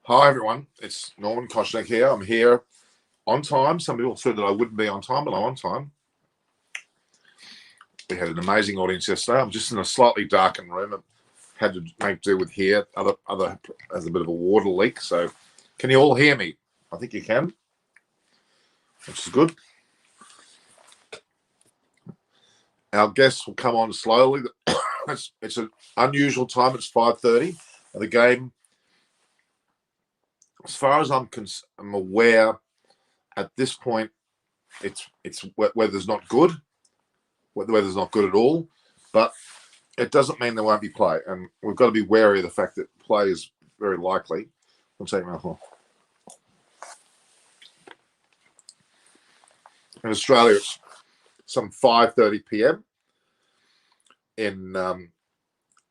Hi everyone, it's Norman Koshnek here. I'm here on time. Some people said that I wouldn't be on time, but I'm on time. We had an amazing audience yesterday. I'm just in a slightly darkened room. I had to make do with here. Other has a bit of a water leak. So can you all hear me? I think you can, which is good. Our guests will come on slowly. It's an unusual time. It's 5:30. The game, as far as I'm aware, at this point, it's weather's not good. The weather's not good at all, but it doesn't mean there won't be play, and we've got to be wary of the fact that play is very likely. One second, Malcolm. In Australia, it's some 5:30 p.m. In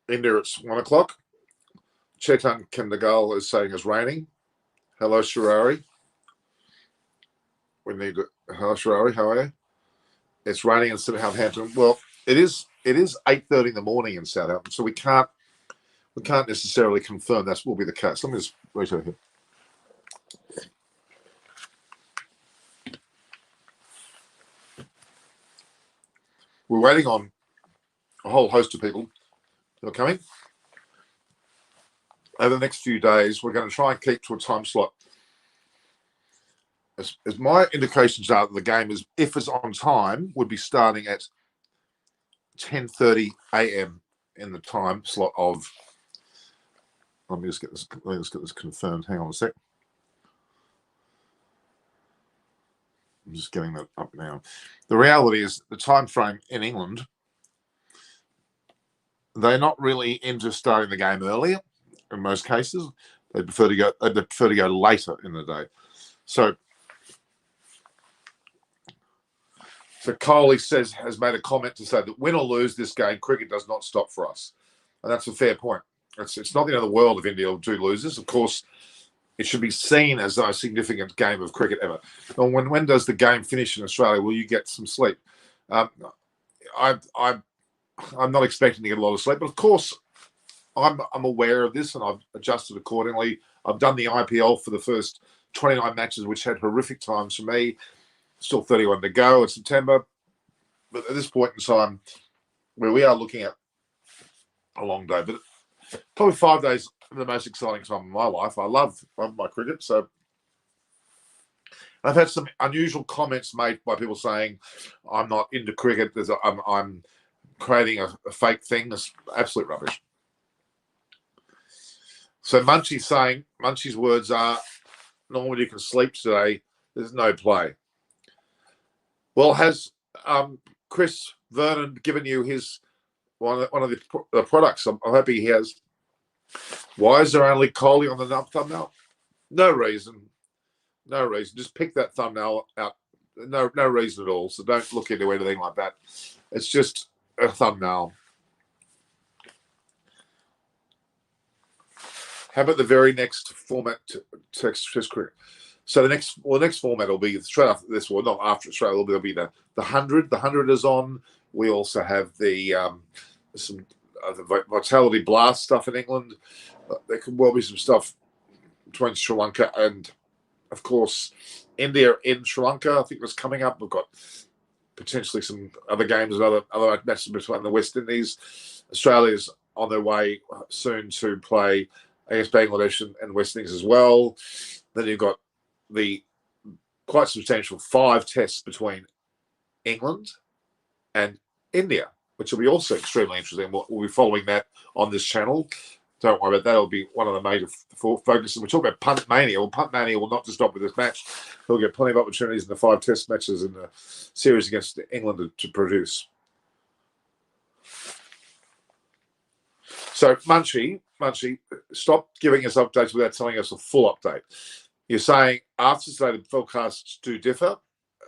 India, it's 1 o'clock. Chetan Kendagal is saying it's raining. Hello, Sharari. We need to. Hello, Sharari. How are you? It's raining in Southampton. Well, it is 8:30 in the morning in Southampton, so we can't necessarily confirm that will be the case. Let me just read over here. We're waiting on a whole host of people who are coming. Over the next few days, we're going to try and keep to a time slot. As my indications are, that the game is, if it's on time, would be starting at 10:30 a.m. in the time slot of. Let me just get this confirmed. Hang on a sec. I'm just getting that up now. The reality is, the time frame in England, they're not really into starting the game earlier. In most cases, they prefer to go later in the day. So Coley has made a comment to say that win or lose this game, cricket does not stop for us, and that's a fair point. It's not the end of the world if India do lose this. Of course, it should be seen as a significant game of cricket ever. Well, when does the game finish in Australia? Will you get some sleep? I'm not expecting to get a lot of sleep, but of course, I'm aware of this and I've adjusted accordingly. I've done the IPL for the first 29 matches, which had horrific times for me. Still 31 to go in September. But at this point in time, where we are looking at a long day, but probably 5 days the most exciting time of my life. I love my cricket. So I've had some unusual comments made by people saying I'm not into cricket. I'm creating a fake thing. That's absolute rubbish. So Munchie's words are, normally you can sleep today. There's no play. Well, has Chris Vernon given you his one of the products? I'm hoping he has. Why is there only Coley on the thumbnail? No reason. No reason. Just pick that thumbnail out. No reason at all. So don't look into anything like that. It's just a thumbnail. How about the very next format text cricket? So the next format will be straight after this, or not after Australia. It'll be the 100. The 100 is on. We also have the Vitality Blast stuff in England. There could well be some stuff between Sri Lanka and, of course, India in Sri Lanka. I think that's coming up. We've got potentially some other games and other matches between the West Indies. Australia's on their way soon to play against Bangladesh and West Indies as well. Then you've got the quite substantial 5 tests between England and India, which will be also extremely interesting. We'll be following that on this channel. Don't worry about that. It'll be one of the major focuses. We talk about Punt Mania. Well, Punt Mania will not just stop with this match. He'll get plenty of opportunities in the 5 test matches in the series against England to produce. So, Munchie, stop giving us updates without telling us a full update. You're saying after today the forecasts do differ.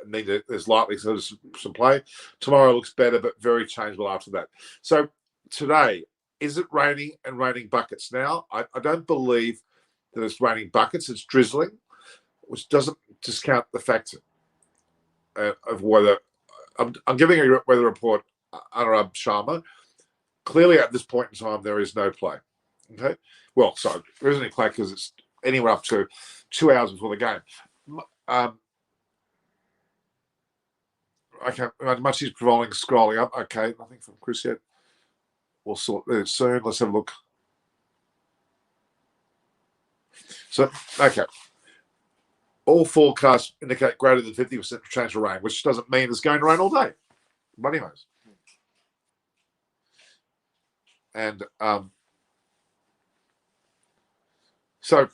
There's likely some play. Tomorrow looks better, but very changeable after that. So today, is it raining and raining buckets? Now, I don't believe that it's raining buckets. It's drizzling, which doesn't discount the fact of whether I'm giving a weather report, Anurag Sharma. Clearly, at this point in time, there is no play. Okay. Well, sorry, there isn't any play because it's anywhere up to 2 hours before the game. Okay, much is prevailing, scrolling up. Okay, nothing from Chris yet. We'll sort it soon. Let's have a look. So, okay. All forecasts indicate greater than 50% chance of rain, which doesn't mean it's going to rain all day. But anyways. And so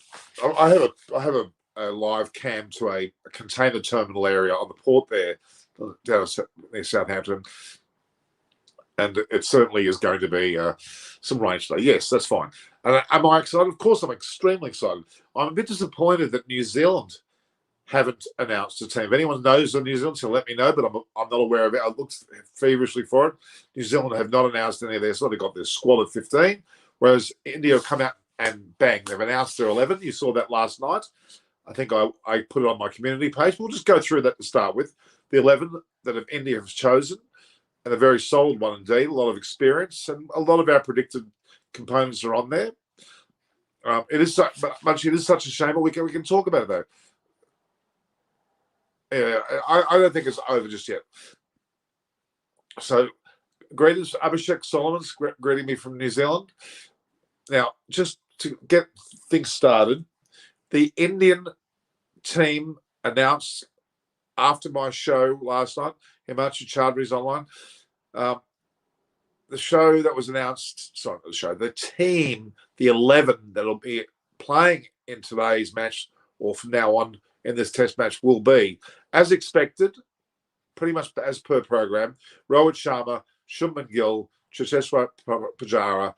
I have a live cam to a container terminal area on the port there down near Southampton. And it certainly is going to be some rain today. Yes, that's fine. And am I excited? Of course, I'm extremely excited. I'm a bit disappointed that New Zealand haven't announced a team. If anyone knows of New Zealand, so let me know, but I'm not aware of it. I looked feverishly for it. New Zealand have not announced any of their, so they've got their squad of 15, whereas India have come out and bang, they've announced their 11. You saw that last night. I think I put it on my community page. We'll just go through that to start with. The 11 that India have chosen, and a very solid one indeed, a lot of experience, and a lot of our predicted components are on there. It is such a shame, but we can talk about it though. Yeah, I don't think it's over just yet. So, greetings, Abhishek Solomon's greeting me from New Zealand. Now, just to get things started, the Indian team announced after my show last night, Himanshu Chaudhry's online. The show that was announced, the team, the 11 that'll be playing in today's match or from now on in this test match will be, as expected, pretty much as per program, Rohit Sharma, Shubman Gill, Cheteshwar Pujara,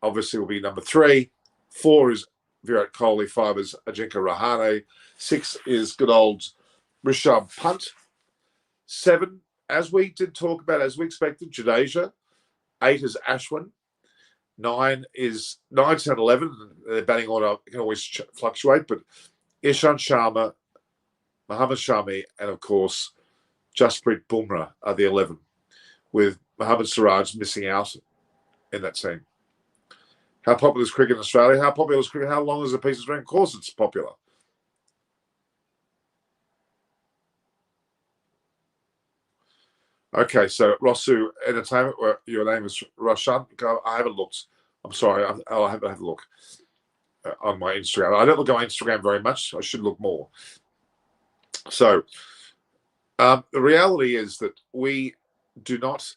obviously will be number 3. 4 is Virat Kohli. 5 is Ajinkya Rahane. 6 is good old Rishabh Pant. 7, as we did talk about, as we expected, Jadeja. 8 is Ashwin. 9, 10, 11. Their batting order can always fluctuate, but Ishant Sharma, Mohammad Shami, and of course, Jasprit Bumrah are the 11, with Mohammad Siraj missing out in that team. How popular is cricket in Australia? How popular is cricket? How long is a piece of string? Of course, it's popular. Okay, so Rosu Entertainment, your name is Roshan. I haven't looked. I'm sorry. I'll have a look on my Instagram. I don't look on Instagram very much. I should look more. So the reality is that we do not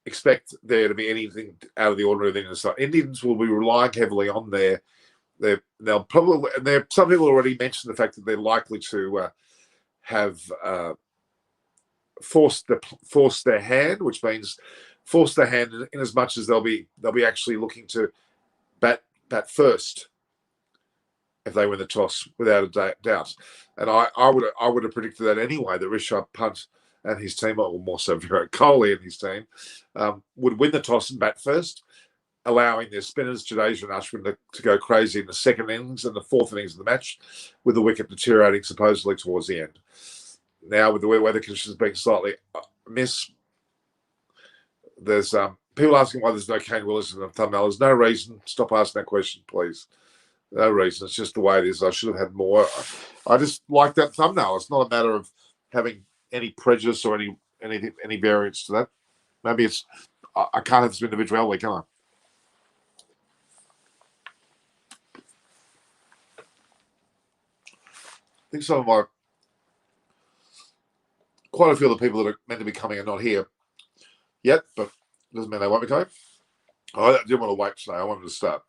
expect there to be anything out of the ordinary in the start. Indians will be relying heavily on they'll probably, and some people already mentioned the fact that they're likely to have forced their hand, which means force their hand in as much as they'll be actually looking to bat first if they win the toss, without a doubt. And I would have predicted that anyway, that Rishabh Pant and his team, or more so Virat Kohli and his team, would win the toss and bat first, allowing their spinners, Jadeja and Ashwin, to go crazy in the second innings and the fourth innings of the match, with the wicket deteriorating supposedly towards the end. Now, with the weather conditions being slightly amiss, there's people asking why there's no Kane Willis in the thumbnail. There's no reason. Stop asking that question, please. No reason. It's just the way it is. I should have had more. I just like that thumbnail. It's not a matter of having any prejudice or any variance to that. Maybe it's I can't have some individuality, can I? I think some of quite a few of the people that are meant to be coming are not here yet, but it doesn't mean they won't be coming. I didn't want to wait today. I wanted to start.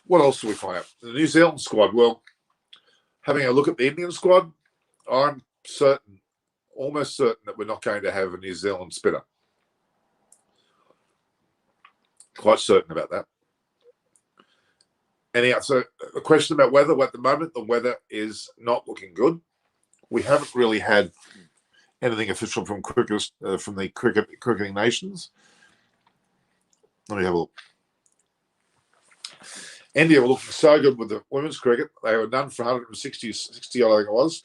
What else do we find out? The New Zealand squad. Well, having a look at the Indian squad, I'm almost certain that we're not going to have a New Zealand spinner. Quite certain about that. Anyhow, so a question about weather. At the moment, the weather is not looking good. We haven't really had anything official from the cricketing nations. Let me have a look. India were looking so good with the women's cricket. They were done for 160, I think it was.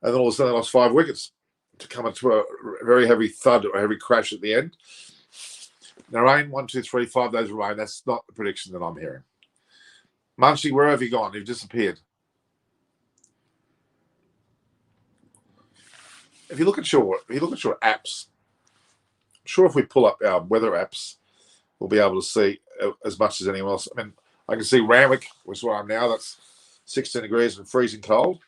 And then all of a sudden they lost 5 wickets to come into a very heavy thud or a heavy crash at the end. Now, rain, 1, 2, 3, 5 days of rain. That's not the prediction that I'm hearing. Munchie, where have you gone? You've disappeared. If you look at your apps, I'm sure if we pull up our weather apps, we'll be able to see as much as anyone else. I mean, I can see Randwick, which is where I am now. That's 16 degrees and freezing cold.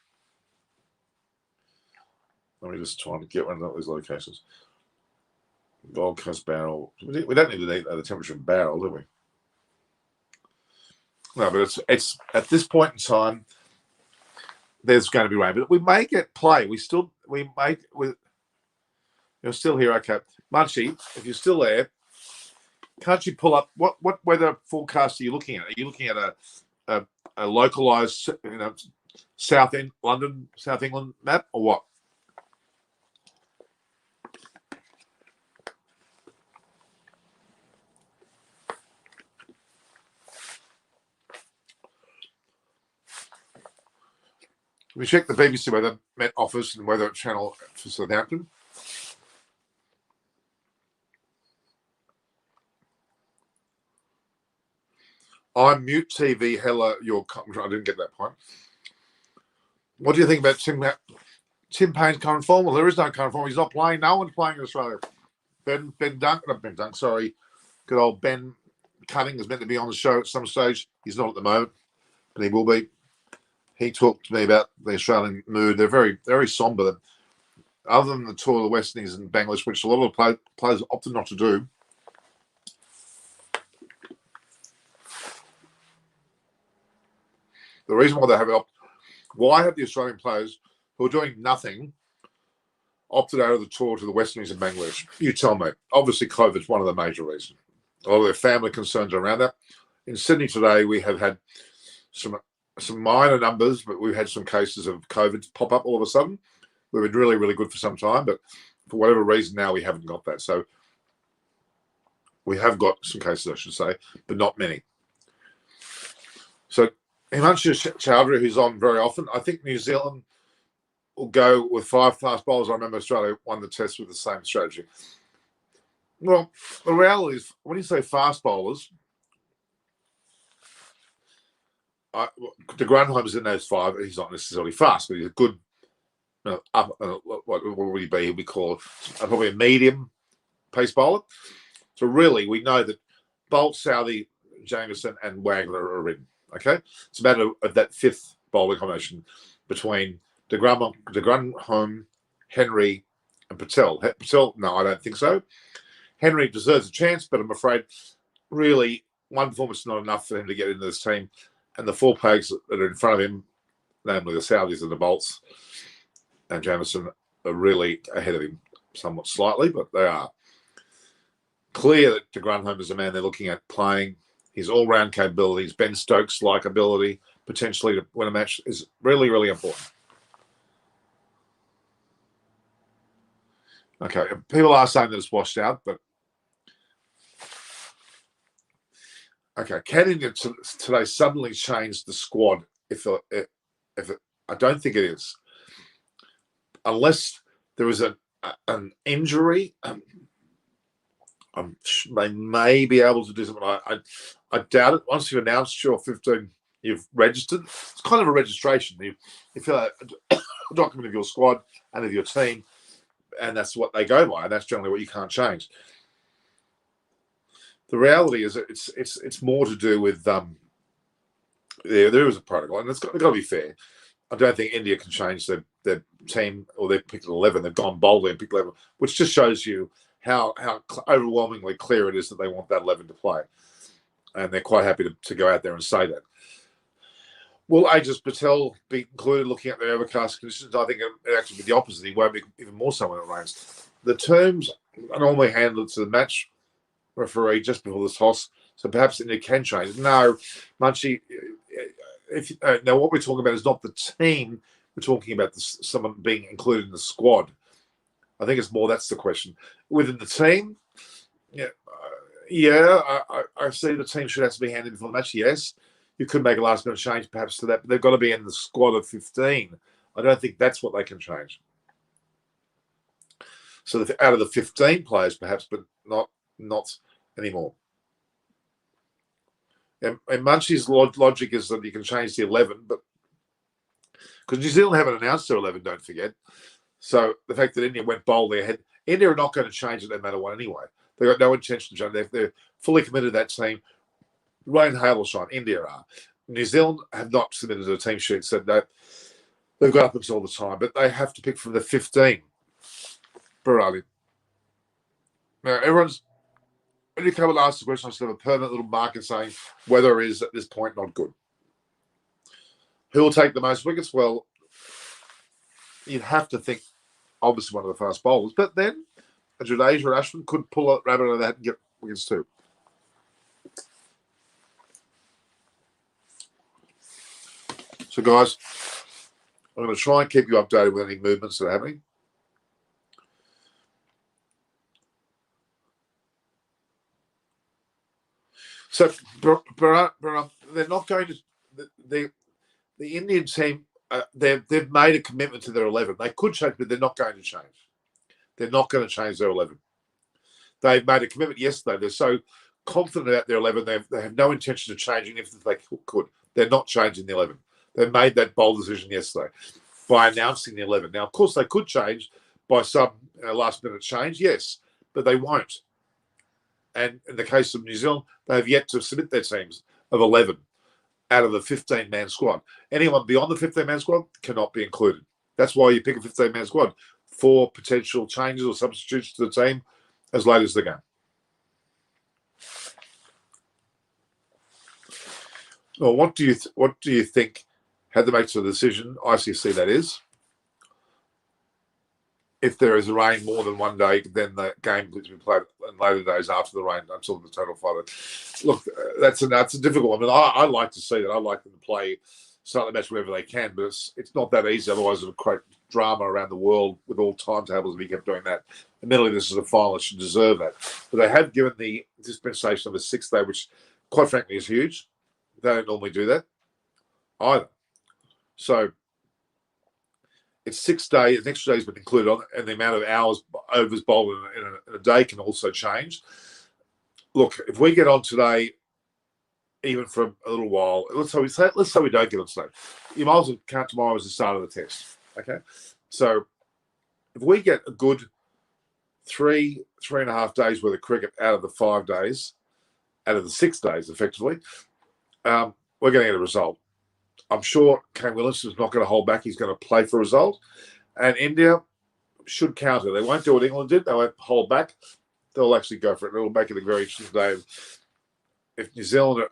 Let me just try and get one of those locations. Gold Coast Barrel. We don't need to need the temperature in Barrel, do we? No, but it's at this point in time, there's going to be rain, but we may get play. You're still here, okay? Munchie, if you're still there, can't you pull up what weather forecast are you looking at? Are you looking at a localized, South England map, or what? We check the BBC Weather Met Office and Weather Channel for Southampton. I'm mute TV. Hella, I didn't get that point. What do you think about Tim Payne's current form? Well, there is no current form. He's not playing. No one's playing in Australia. Ben Dunk, sorry. Good old Ben Cutting is meant to be on the show at some stage. He's not at the moment, but he will be. He talked to me about the Australian mood. They're very, very somber. Other than the tour of the West Indies and Bangladesh, which a lot of players opted not to do. The reason why why have the Australian players who are doing nothing opted out of the tour to the West Indies and Bangladesh? You tell me. Obviously, COVID's one of the major reasons. A lot of their family concerns around that. In Sydney today, we have had some minor numbers, but we've had some cases of COVID pop up all of a sudden. We've been really, really good for some time, but for whatever reason now we haven't got that. So we have got some cases, I should say, but not many. So Himanshu Chowdhury, who's on very often, I think New Zealand will go with 5 fast bowlers. I remember Australia won the test with the same strategy. Well, the reality is, when you say fast bowlers, de Grandhome's in those 5. He's not necessarily fast, but he's a good, what would he be? He'd be called probably a medium pace bowler. So really, we know that Bolt, Southey, Jamieson, and Wagner are in. Okay, it's a matter of that 5th bowling combination between de Grandhome, Henry, and Patel. Patel, no, I don't think so. Henry deserves a chance, but I'm afraid really one performance is not enough for him to get into this team. And the 4 players that are in front of him, namely the Saudis and the Bolts and Jamieson, are really ahead of him somewhat slightly, but they are. Clear that de Grandhome is a man they're looking at playing. His all-round capabilities, Ben Stokes-like ability, potentially to win a match, is really, really important. Okay, people are saying that it's washed out, but okay, can India today suddenly change the squad? I don't think it is, unless there is an injury. They may be able to do something. I doubt it. Once you've announced your 15, you've registered. It's kind of a registration. You fill out a document of your squad and of your team, and that's what they go by, and that's generally what you can't change. The reality is, it's more to do with there is a protocol, and it's got to be fair. I don't think India can change their team or their picked 11. They've gone boldly and picked 11, which just shows you how overwhelmingly clear it is that they want that 11 to play, and they're quite happy to go out there and say that. Will Ajaz Patel be included looking at the overcast conditions? I think it actually be the opposite. He won't be, even more so when it rains. The terms are normally handled to the match referee just before the toss, so perhaps India can change. No, Munchie, now what we're talking about is not the team. We're talking about someone being included in the squad. I think it's more that's the question. Within the team, I see the team should have to be handed before the match. Yes, you could make a last-minute change perhaps to that, but they've got to be in the squad of 15. I don't think that's what they can change. So out of the 15 players, perhaps, but not anymore. And Munchie's logic is that you can change the 11, but because New Zealand haven't announced their 11, don't forget. So the fact that India went bold ahead, India are not going to change it no matter what anyway. They've got no intention to change it. They're fully committed to that team. Rain, hail, or shine, India are. New Zealand have not submitted a team sheet, said that they've got up until the time, but they have to pick from the 15. Barali. Now, when you come and ask the question, I still have a permanent little marker saying weather is at this point not good. Who will take the most wickets? Well, you'd have to think, obviously, one of the fast bowlers, but then a Jadeja or Ashwin could pull a rabbit out of that and get wickets too. So, guys, I'm going to try and keep you updated with any movements that are happening. So, they're not going to the Indian team. They've made a commitment to their 11. They could change, but they're not going to change. They're not going to change their 11. They've made a commitment yesterday. They're so confident about their 11. They have no intention of changing if they could. They're not changing the 11. They made that bold decision yesterday by announcing the 11. Now, of course, they could change by some last-minute change, yes, but they won't. And in the case of New Zealand, they have yet to submit their teams of 11 out of the 15-man squad. Anyone beyond the 15-man squad cannot be included. That's why you pick a 15-man squad for potential changes or substitutes to the team as late as the game. Well, what do you think had to make the decision, ICC that is, if there is a rain more than one day, then the game will be played in later days after the rain until the total final. Look, that's a difficult one. I mean, I like to see that. I like them to start the match wherever they can, but it's not that easy. Otherwise, it would create drama around the world with all timetables if we kept doing that. Admittedly, this is a final. It should deserve that. But they have given the dispensation of a 6th day, which, quite frankly, is huge. They don't normally do that either. So it's 6 days. The extra day's been included on, and the amount of hours overs bowled in a day can also change. Look, if we get on today, even for a little while, let's say we don't get on today. You might as well count tomorrow as the start of the test. Okay, so if we get a good 3.5 days worth of cricket out of the 5 days, out of the 6 days, effectively, we're going to get a result. I'm sure Kane Williams is not going to hold back. He's going to play for a result. And India should counter. They won't do what England did. They won't hold back. They'll actually go for it. It'll make it a very interesting day. If New Zealand,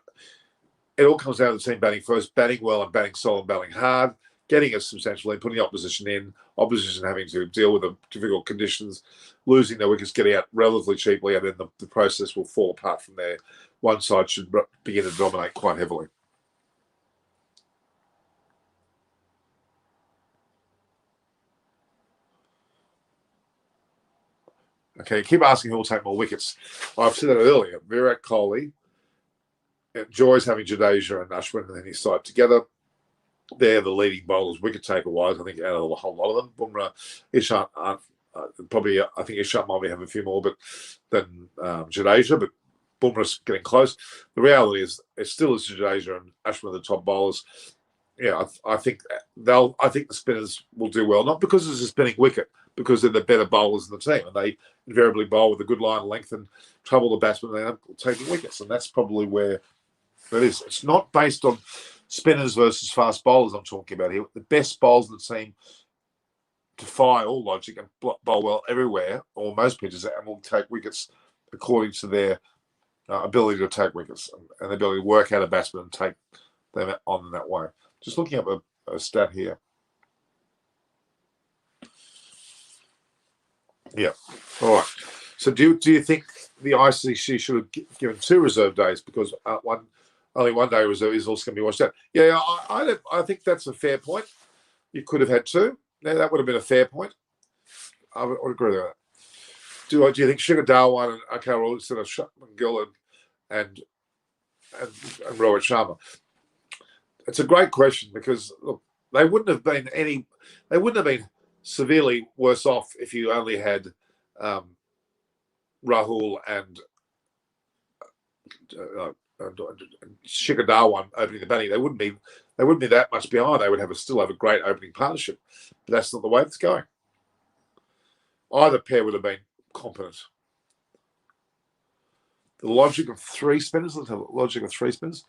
it all comes down to the team batting first, batting well and batting solid, batting hard, getting a substantial lead, putting the opposition in, opposition having to deal with the difficult conditions, losing their wickets, getting out relatively cheaply, and then the process will fall apart from there. One side should begin to dominate quite heavily. Okay, keep asking who will take more wickets. I've said that earlier. Virat Kohli enjoys having Jadeja and Ashwin and his side together. They're the leading bowlers, wicket taker wise. I think out of a whole lot of them, Bumrah, Ishant, probably. I think Ishant might have a few more, but than Jadeja. But Bumrah's getting close. The reality is, it still is Jadeja and Ashwin are the top bowlers. Yeah, I think the spinners will do well, not because it's a spinning wicket, because they're the better bowlers in the team, and they invariably bowl with a good line of length and trouble the batsmen. They end up taking wickets, and that's probably where it is. It's not based on spinners versus fast bowlers I'm talking about here. The best bowlers in the team defy all logic and bowl well everywhere, or most pitches, and will take wickets according to their ability to take wickets and the ability to work out a batsman and take them on in that way. Just looking up a stat here. Yeah. All right. So do you think the ICC should have given 2 reserve days because only 1 day reserve is also going to be washed out? Yeah, I think that's a fair point. You could have had 2. Now, that would have been a fair point. I would agree with that. Do you think Shikhar Dhawan and Akar instead of Gill and Rohit Sharma? It's a great question because look, they wouldn't have been severely worse off if you only had Rahul and Shikadar one opening the batting, they wouldn't be that much behind. They would still have a great opening partnership. But that's not the way it's going. Either pair would have been competent. The logic of three spinners. Let's have a logic of three spinners.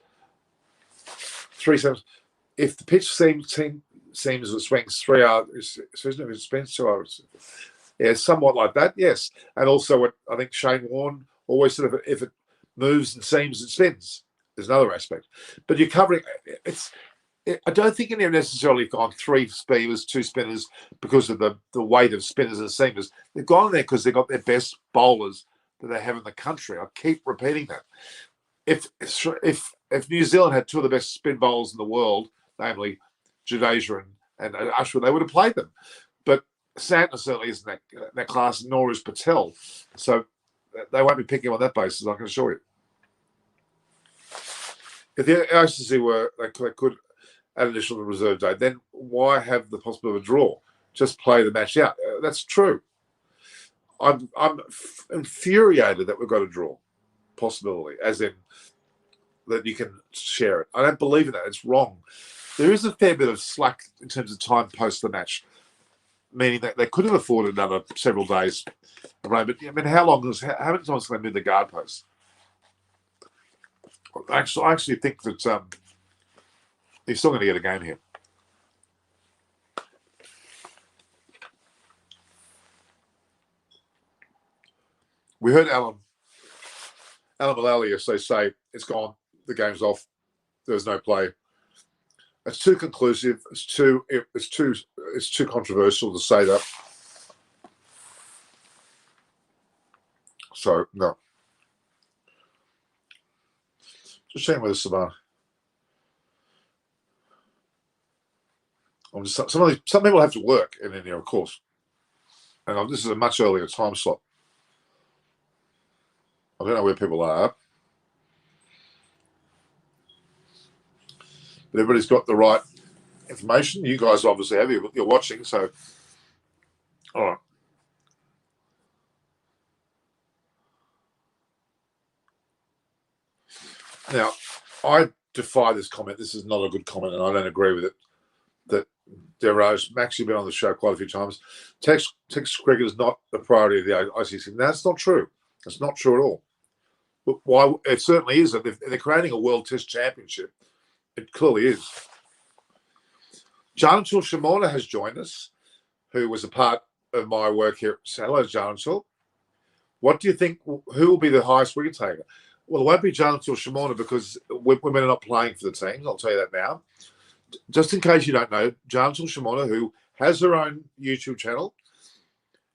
Three spinners. If the pitch seems it swings 3 hours, if it spins 2 hours, yeah, somewhat like that, yes. And also, what I think Shane Warne always sort of, if it moves and seems, it spins. There's another aspect, but you're covering. I don't think India necessarily gone 3 spinners, 2 spinners because of the weight of spinners and seamers. They've gone there because they've got their best bowlers that they have in the country. I keep repeating that. If New Zealand had 2 of the best spin bowlers in the world, namely Jadeja and Ashwin, they would have played them. But Santner certainly isn't that class, nor is Patel. So they won't be picking on that basis, I can assure you. If the ICC they could add additional reserve day, then why have the possibility of a draw? Just play the match out. That's true. I'm infuriated that we've got a draw possibility, as in that you can share it. I don't believe in that. It's wrong. There is a fair bit of slack in terms of time post the match, meaning that they could have afforded another several days. But I mean, how many times can they move the guard post? I actually think that he's still going to get a game here. We heard Alan Mullally yesterday say it's gone, the game's off, there's no play. It's too conclusive. It's too controversial to say that. So no. Just checking with Savannah. Some people have to work in India, of course, and this is a much earlier time slot. I don't know where people are, but everybody's got the right information. You guys obviously have. You're watching, so all right. Now, I defy this comment. This is not a good comment, and I don't agree with it. That Deraj, Max, you've been on the show quite a few times. Test cricket is not the priority of the ICC. That's not true. That's not true at all. But why? It certainly is. If they're creating a World Test Championship, it clearly is. Janachal Shamona has joined us, who was a part of my work here. Hello, Janachal. What do you think? Who will be the highest wicket taker? Well, it won't be Janachal Shamona because women are not playing for the teams. I'll tell you that now. Just in case you don't know, Janachal Shamona, who has her own YouTube channel,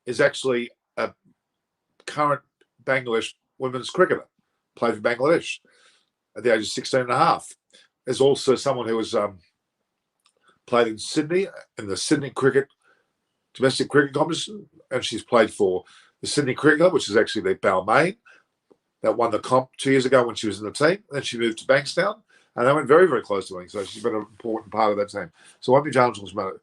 is actually a current Bangladesh women's cricketer, played for Bangladesh at the age of 16 and a half. There's also someone who has played in Sydney, in the Sydney domestic cricket competition, and she's played for the Sydney Cricket Club, which is actually the Balmain, that won the comp 2 years ago when she was in the team. Then she moved to Bankstown, and they went very, very close to winning. So she's been an important part of that team. So it won't be Janachal's matter.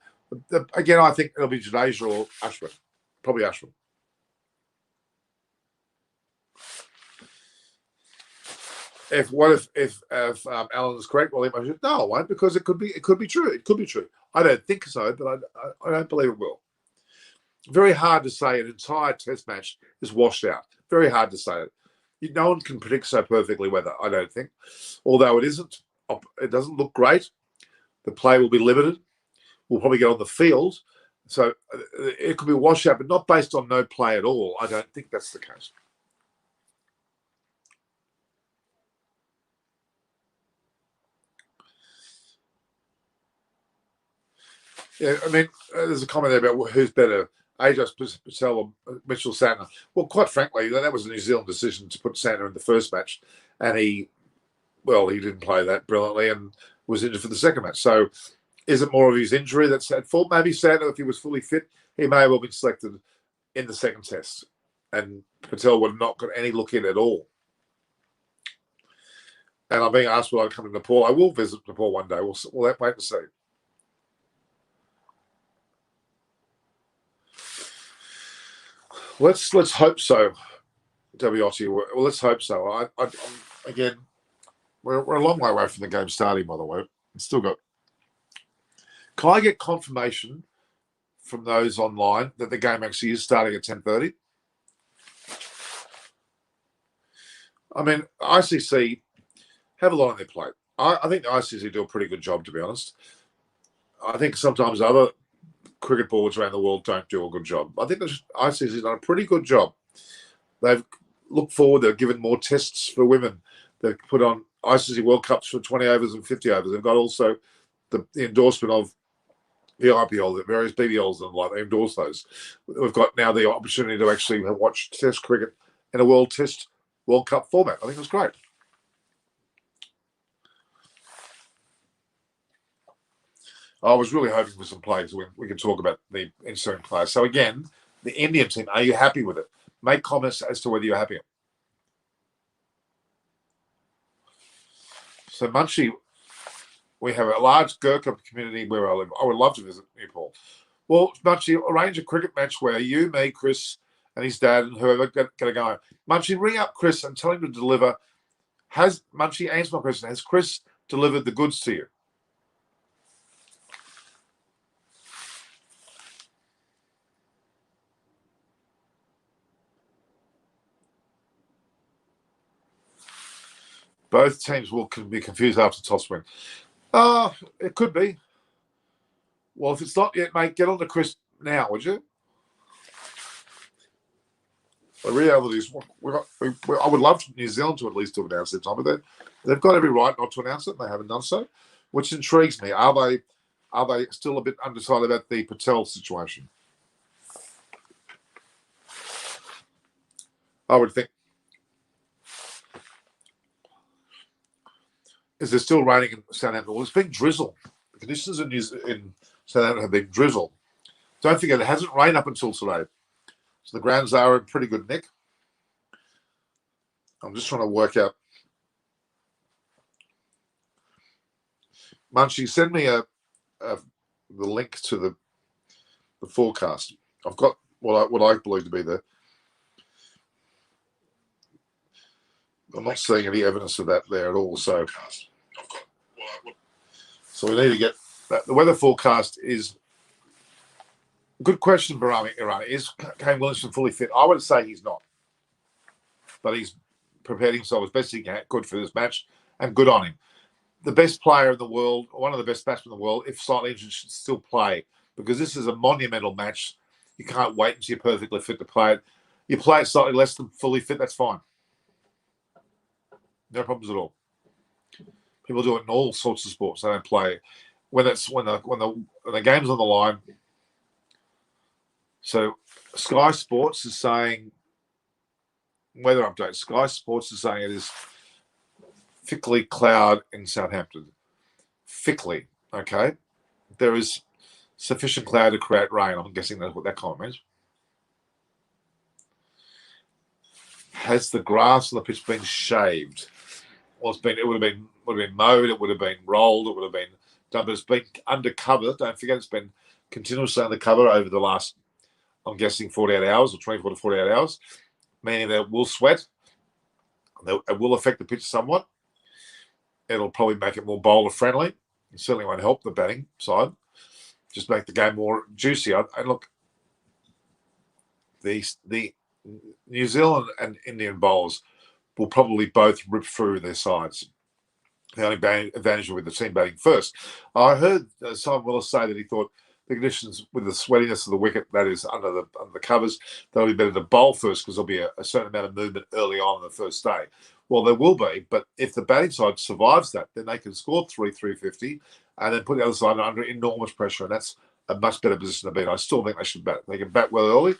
Again, I think it'll be Jadeja or Ashwin. Probably Ashwin. If Alan is correct, well, no, it won't, because it could be true. It could be true. I don't think so, but I don't believe it will. Very hard to say an entire test match is washed out. Very hard to say it. No one can predict so perfectly weather, I don't think. Although it isn't, it doesn't look great. The play will be limited. We'll probably get on the field. So it could be washed out, but not based on no play at all. I don't think that's the case. Yeah, I mean, there's a comment there about who's better, Ajaz Patel or Mitchell Santner. Well, quite frankly, that was a New Zealand decision to put Santner in the first match, and he didn't play that brilliantly and was injured for the second match. So is it more of his injury that's at fault? Maybe Santner, if he was fully fit, he may have well been selected in the second test, and Patel would have not got any look in at all. And I'm being asked will I come to Nepal. I will visit Nepal one day. We'll wait and see. Let's hope so, WOT. Well, let's hope so. Again, We're a long way away from the game starting, by the way. It's still got. Can I get confirmation from those online that the game actually is starting at 10:30? I mean, ICC have a lot on their plate. I think the ICC do a pretty good job, to be honest. I think sometimes other cricket boards around the world don't do a good job. I think the ICC's done a pretty good job. They've looked forward. They've given more tests for women. They've put on ICC World Cups for 20 overs and 50 overs. They've got also the endorsement of the IPL, the various BBLs and like. They endorse those. We've got now the opportunity to actually watch Test cricket in a World Cup format. I think it's great. I was really hoping for some players. We can talk about the insert players. So again, the Indian team, are you happy with it? Make comments as to whether you're happy. So Munchie, we have a large Gurkha community where I live. I would love to visit Newport. Well, Munchie, arrange a cricket match where you, me, Chris, and his dad and whoever going to go. Munchie, ring up Chris and tell him to deliver. Munchie, answer my question. Has Chris delivered the goods to you? Both teams can be confused after toss win. It could be. Well, if it's not yet, mate, get on to Chris now, would you? The reality is, I would love New Zealand to at least to announce their time, but they've got every right not to announce it. They haven't done so, which intrigues me. Are they still a bit undecided about the Patel situation? I would think. Is there still raining in Southampton? Well, it's been drizzle. The conditions in Southampton have been drizzle. Don't forget, it hasn't rained up until today. So the grounds are in pretty good nick. I'm just trying to work out. Munchie, send me the link to the forecast. I've got what I believe to be there. I'm not seeing any evidence of that there at all. So we need to get that. The weather forecast is good question, Barami. Is Kane Williamson fully fit? I would say he's not, but he's prepared himself as best he can, good for this match, and good on him. The best player in the world, one of the best batsmen in the world, if slightly injured, should still play because this is a monumental match. You can't wait until you're perfectly fit to play it. You play it slightly less than fully fit, that's fine. No problems at all. People do it in all sorts of sports. They don't play when the game's on the line. So Sky Sports is saying weather update. Sky Sports is saying it is thickly cloud in Southampton. Thickly, okay. There is sufficient cloud to create rain. I'm guessing that's what that comment means. Has the grass on the pitch been shaved? Well, it would have been mowed, it would have been rolled, it would have been done, but it's been undercover. Don't forget, it's been continuously undercover over the last, I'm guessing, 48 hours or 24 to 48 hours, meaning that it will sweat. It will affect the pitch somewhat. It'll probably make it more bowler friendly. It certainly won't help the batting side. Just make the game more juicy. And look, the New Zealand and Indian bowlers will probably both rip through their sides. The only advantage will be the team batting first. I heard Simon Willis say that he thought the conditions with the sweatiness of the wicket, that is under the covers, they'll be better to bowl first because there'll be a certain amount of movement early on in the first day. Well, there will be, but if the batting side survives that, then they can score 350 and then put the other side under enormous pressure, and that's a much better position to be in. I still think they should bat. They can bat well early,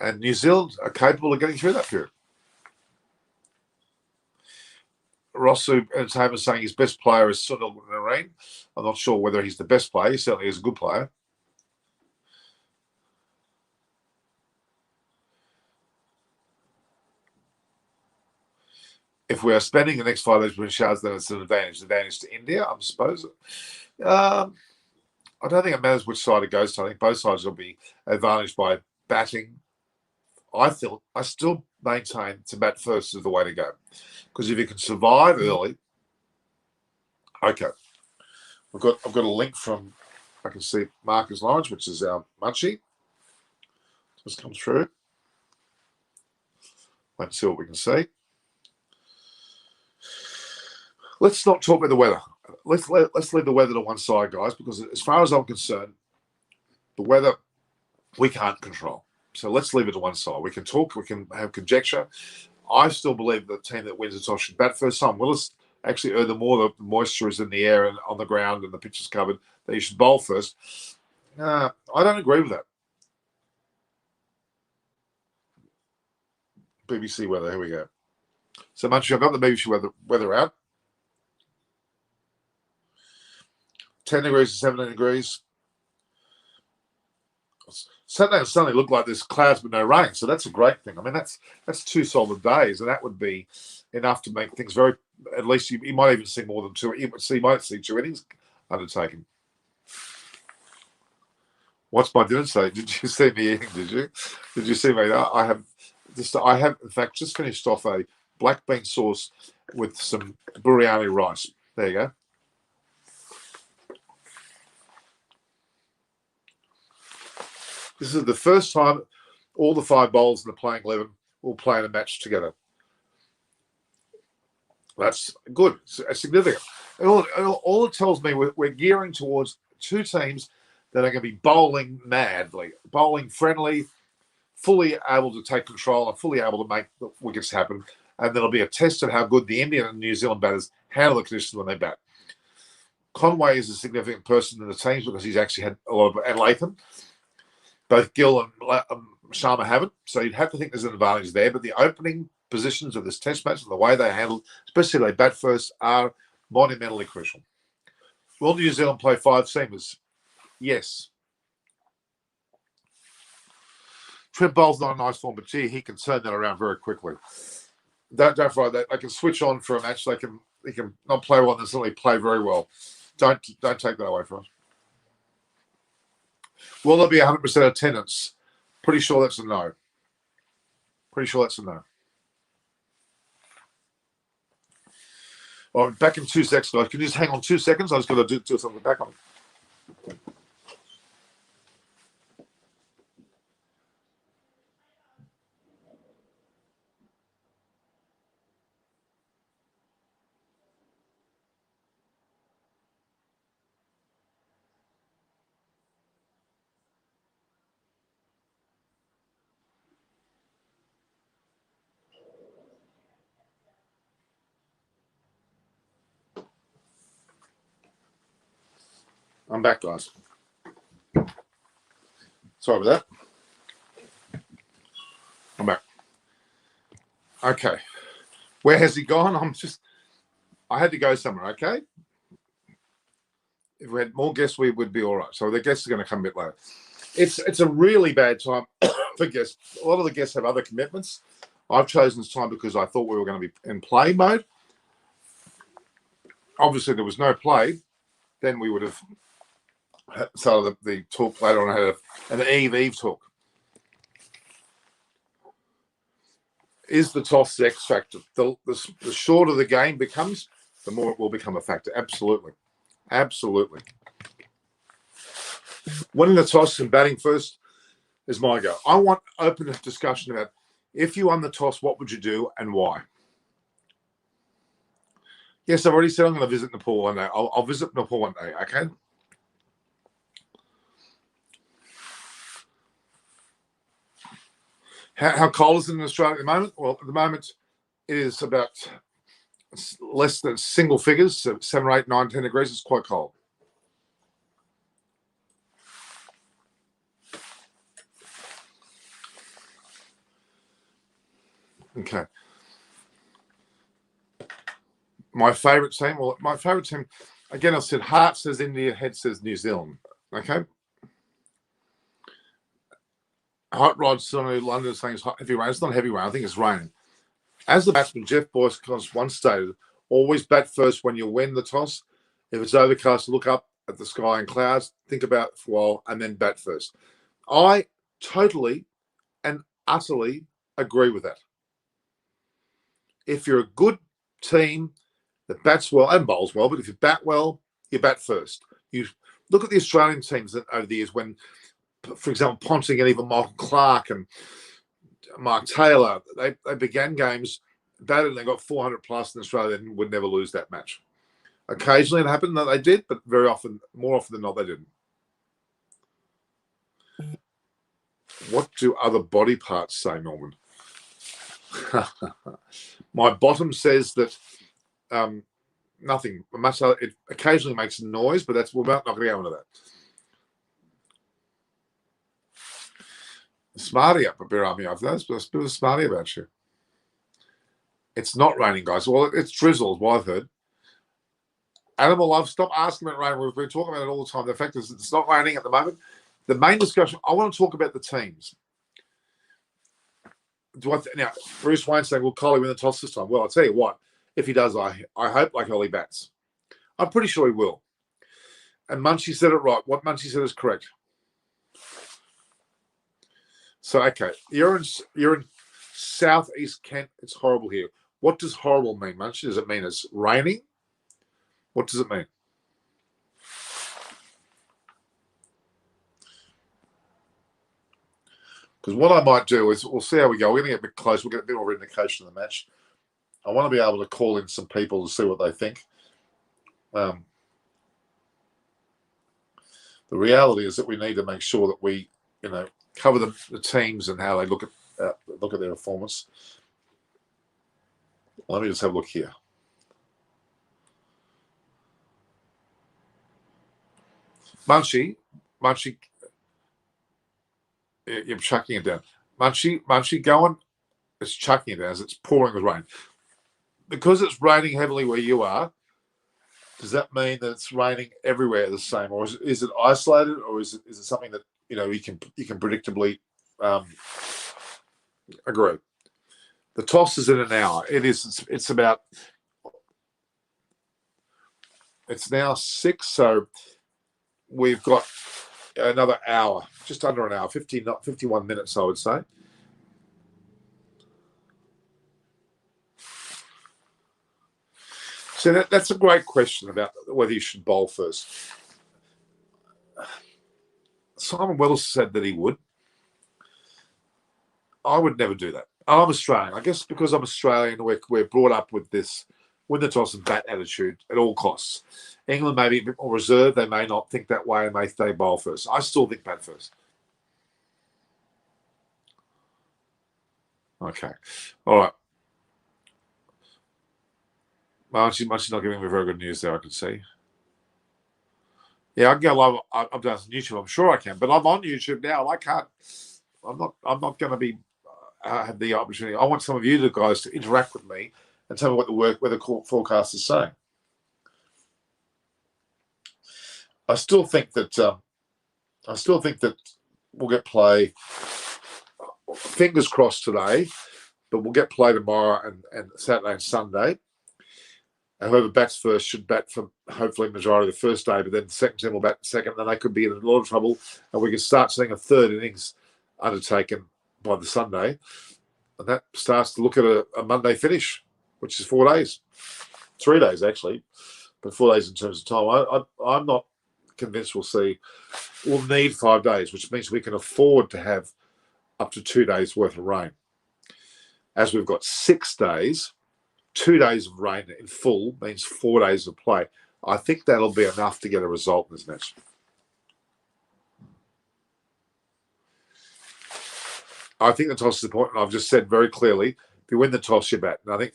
and New Zealand are capable of getting through that period. Rosu Entertainment is saying his best player is Sunil Narine. I'm not sure whether he's the best player. He certainly is a good player. If we are spending the next 5 days between showers, then it's an advantage. Advantage to India, I suppose. I don't think it matters which side it goes to. I think both sides will be advantaged by batting. I still maintain to bat first is the way to go. Because if you can survive early, Okay. I've got a link from, I can see Marcus Lawrence, which is our munchie. Just come through. Let's see what we can see. Let's not talk about the weather. Let's leave the weather to one side, guys, because as far as I'm concerned, the weather we can't control. So let's leave it to one side. We can talk, we can have conjecture. I still believe the team that wins the toss should bat first. Sam Willis actually, the more the moisture is in the air and on the ground and the pitch is covered, that you should bowl first. I don't agree with that. BBC weather, here we go. So much I've got the BBC weather out. 10 degrees to 17 degrees. Saturday and Sunday look like there's clouds but no rain, so that's a great thing. I mean, that's 2 solid days, and that would be enough to make things very. At least you might even see more than 2. You might see 2 innings undertaken. What's my dinner today? Did you see me eating? Did you see me? I have in fact just finished off a black bean sauce with some biryani rice. There you go. This is the first time all the 5 bowlers in the playing 11 will play in a match together. That's good. It's significant. And all it tells me, we're gearing towards 2 teams that are going to be bowling madly, bowling friendly, fully able to take control and fully able to make the wickets happen. And there'll be a test of how good the Indian and New Zealand batters handle the conditions when they bat. Conway is a significant person in the teams because he's actually had a lot of, and Latham. Both Gill and Sharma haven't, so you'd have to think there's an advantage there. But the opening positions of this test match and the way they handle, especially they bat first, are monumentally crucial. Will New Zealand play 5 seamers? Yes. Trent Bowles not a nice form, but gee, he can turn that around very quickly. Don't forget that they can switch on for a match. They can not play well and certainly play very well. Don't take that away from us. Will there be 100% attendance? Pretty sure that's a no. Pretty sure that's a no. All right, back in 2 seconds, guys. Can you just hang on 2 seconds? I just got to do something back on. I'm back, guys. Sorry about that. I'm back. Okay. Where has he gone? I had to go somewhere, okay? If we had more guests, we would be all right. So the guests are going to come a bit later. It's a really bad time for guests. A lot of the guests have other commitments. I've chosen this time because I thought we were going to be in play mode. Obviously, there was no play. Then we would have started the talk later on. I had an Eve talk. Is the toss the X factor? The shorter the game becomes, the more it will become a factor. Absolutely. Absolutely. Winning the toss and batting first is my go. I want open discussion about if you won the toss, what would you do and why? Yes, I've already said I'm going to visit Nepal one day. I'll visit Nepal one day, okay? How cold is it in Australia at the moment? Well, at the moment, it is about less than single figures, so 7 or 8, 9, 10 degrees. It's quite cold. Okay. My favourite team, again, I said heart says India, head says New Zealand. Okay. Hot Rod, Sonu, London saying it's heavy rain. It's not heavy rain. I think it's raining. As the batsman, Jeff Boyce once stated, always bat first when you win the toss. If it's overcast, look up at the sky and clouds, think about it for a while, and then bat first. I totally and utterly agree with that. If you're a good team that bats well and bowls well, but if you bat well, you bat first. You look at the Australian teams that over the years when, for example, Ponting and even Michael Clark and Mark Taylor, they began games, batted and they got 400 plus in Australia and would never lose that match. Occasionally it happened that they did, but very often, more often than not, they didn't. What do other body parts say, Norman? My bottom says that nothing. It occasionally makes a noise, but we're not going to go into that. Smarty up a bit on me. I've noticed a bit of smarty about you. It's not raining, guys. Well, it's drizzles, what I've heard. Animal love, stop asking about rain. We've been talking about it all the time. The fact is it's not raining at the moment. The main discussion, I want to talk about the teams. Now, Bruce Wayne saying, will Coley win the toss this time? Well, I'll tell you what, if he does, I hope like Ollie bats. I'm pretty sure he will. And Munchie said it right. What Munchie said is correct. So, okay, you're in southeast Kent. It's horrible here. What does horrible mean, Munchie? Does it mean it's raining? What does it mean? Because what I might do is we'll see how we go. We're going to get a bit close. We'll get a bit more indication of the match. I want to be able to call in some people to see what they think. The reality is that we need to make sure that we, cover the teams and how they look at their performance. Let me just have a look here. Munchie, you're chucking it down. Munchie, going. It's chucking it down as it's pouring with rain. Because it's raining heavily where you are, does that mean that it's raining everywhere the same, or is it isolated, or is it something that you can predictably agree? The toss is in an hour. It's about. It's now 6, so we've got another hour, just under an hour, 51 minutes, I would say. So that's a great question about whether you should bowl first. Simon Wells said that he would. I would never do that. I'm Australian. I guess because I'm Australian, we're brought up with this win the toss and bat attitude at all costs. England may be a bit more reserved. They may not think that way and they bowl first. I still think bat first. Okay. All right. Marcy's not giving me very good news there, I can see. Yeah, I can go live. I'm down on YouTube. I'm sure I can, but I'm on YouTube now. I can't. I'm not going to be have the opportunity. I want some of you guys to interact with me and tell me what the forecast is saying. I still think that we'll get play. Fingers crossed today, but we'll get play tomorrow and Saturday and Sunday. And whoever bats first should bat for hopefully majority of the first day, but then the second team will bat second, and they could be in a lot of trouble. And we can start seeing a third innings undertaken by the Sunday. And that starts to look at a Monday finish, which is 4 days. 3 days, actually, but 4 days in terms of time. I'm not convinced we'll need 5 days, which means we can afford to have up to 2 days worth of rain. As we've got 6 days, 2 days of rain in full means 4 days of play. I think that'll be enough to get a result in this match. I think the toss is important. I've just said very clearly, if you win the toss, you bat. And I think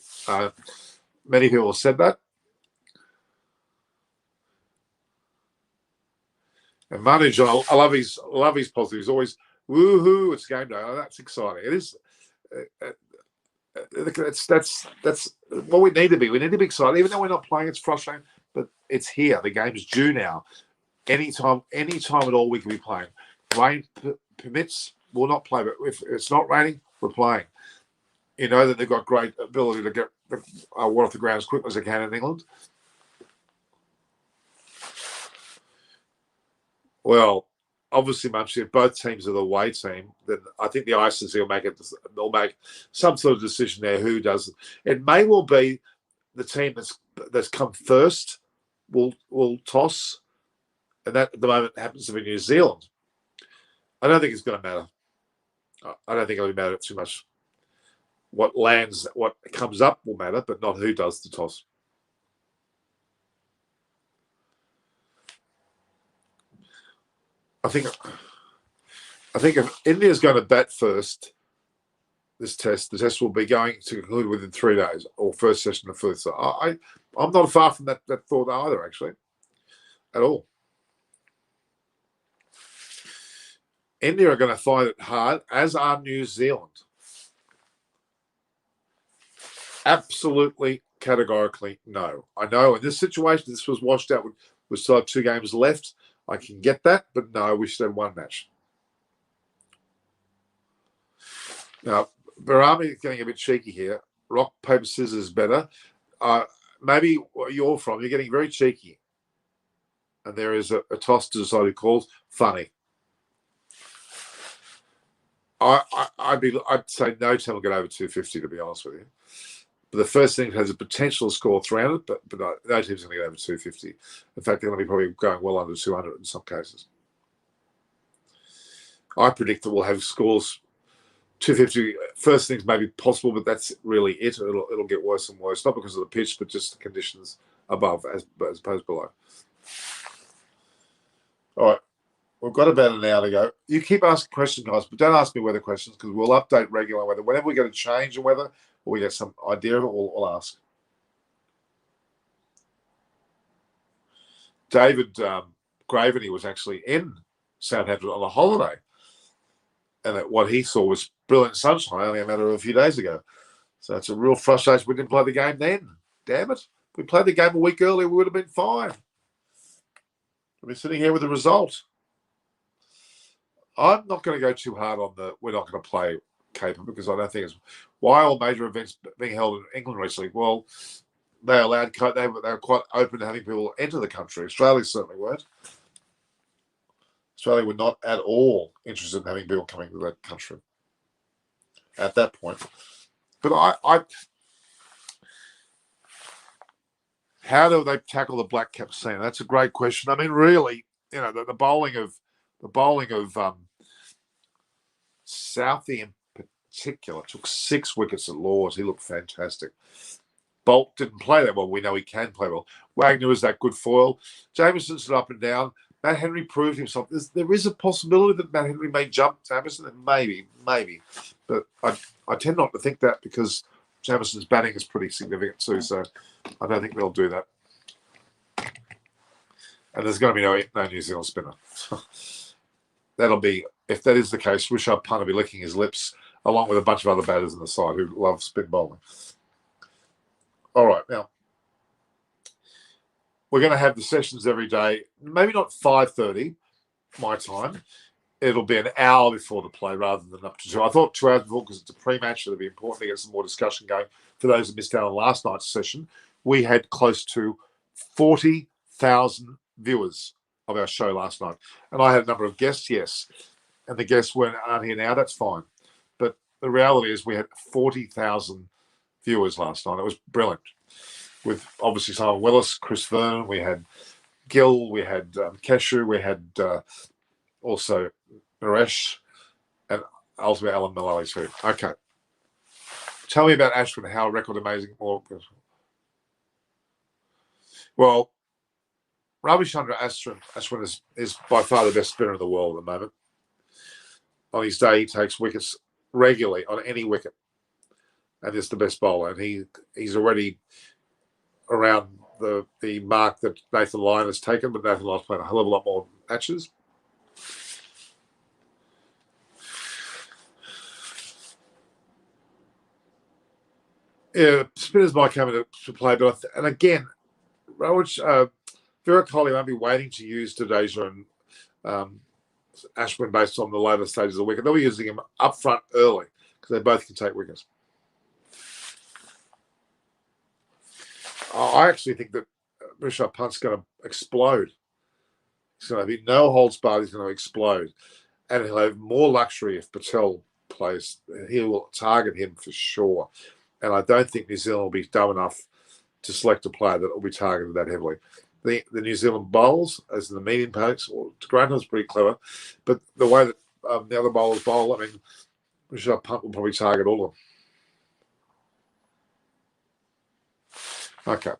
many people have said that. And Manu John, I love his positive. He's always, woohoo, it's game day. Oh, that's exciting. It is. That's what we need to be. We need to be excited. Even though we're not playing, it's frustrating, but it's here. The game is due now. Anytime at all, we can be playing. Rain permits, we'll not play, but if it's not raining, we're playing. You know that they've got great ability to get the water off the ground as quickly as they can in England. Well, obviously, Munchie, if both teams are the away team, then I think the ICC will make some sort of decision there. Who does it? It may well be the team that's that's come first will toss, and that at the moment happens to be New Zealand. I don't think it's going to matter. I don't think it'll matter too much. What comes up will matter, but not who does the toss. I think if India's going to bat first, the test will be going to conclude within 3 days, or first session of first. So I'm not far from that thought either, actually, at all. India are going to find it hard, as are New Zealand. Absolutely, categorically, no. I know in this situation, this was washed out. We still have 2 games left. I can get that, but no, we should have 1 match. Now, Barami is getting a bit cheeky here. Rock, paper, scissors is better. Maybe where you're from, you're getting very cheeky. And there is a toss to decide who calls. Funny. I'd say no team will get over 250, to be honest with you. But the first thing has a potential to score 300, but no team's going to get over 250. In fact, they're going to be probably going well under 200 in some cases. I predict that we'll have scores 250. First things may be possible, but that's really it. It'll get worse and worse, not because of the pitch, but just the conditions above as opposed below. All right. We've got about an hour to go. You keep asking questions, guys, but don't ask me weather questions because we'll update regular weather. Whenever we get a change in weather or we get some idea of it, we'll ask. David Graveney was actually in Southampton on a holiday, and what he saw was brilliant sunshine only a matter of a few days ago. So it's a real frustration. We didn't play the game then. Damn it. If we played the game a week earlier, we would have been fine. We'll be sitting here with the result. I'm not going to go too hard on we're not going to play Caper because I don't think it's why all major events being held in England recently. Well, they allowed they were quite open to having people enter the country. Australia certainly weren't. Australia were not at all interested in having people coming to that country at that point. But how do they tackle the black cap scene? That's a great question. I mean, really, the bowling of Southie in particular took 6 wickets at Lords. He looked fantastic. Bolt didn't play that well. We know he can play well. Wagner was that good foil. Jameson's stood up and down. Matt Henry proved himself. There is a possibility that Matt Henry may jump Jamison, and maybe. But I tend not to think that because Jamison's batting is pretty significant too, so I don't think they'll do that. And there's going to be no New Zealand spinner. That'll be, if that is the case, Rishabh Pant will be licking his lips along with a bunch of other batters on the side who love spin bowling. All right, now, we're going to have the sessions every day, maybe not 5:30 my time. It'll be an hour before the play rather than up to 2. I thought 2 hours before because it's a pre-match. It'll be important to get some more discussion going. For those who missed out on last night's session, we had close to 40,000 viewers of our show last night. And I had a number of guests, yes. And the guests aren't here now. That's fine. But the reality is we had 40,000 viewers last night. It was brilliant. With obviously Simon Willis, Chris Vernon, we had Gill, we had Keshu, we had also Naresh, and ultimately Alan Mullally too. Okay. Tell me about Ashwin, how record amazing. Well, Ravichandra Ashwin is by far the best spinner in the world at the moment. On his day, he takes wickets regularly on any wicket, and is the best bowler. And he's already around the mark that Nathan Lyon has taken, but Nathan Lyon's played a hell of a lot more matches. Yeah, spinners might come into play, but and again, Virat Kohli won't be waiting to use Jadeja and Ashwin based on the later stages of the wicket. They'll be using him up front early because they both can take wickets. I actually think that Rishabh Pant's going to explode. He's going to be no holds barred. He's going to explode. And he'll have more luxury if Patel plays. He will target him for sure. And I don't think New Zealand will be dumb enough to select a player that will be targeted that heavily. The New Zealand bowls, as in the medium pace, well, Grantham pretty clever, but the way that the other bowlers bowl, I mean, Rishabh Pant will probably target all of them. Okay.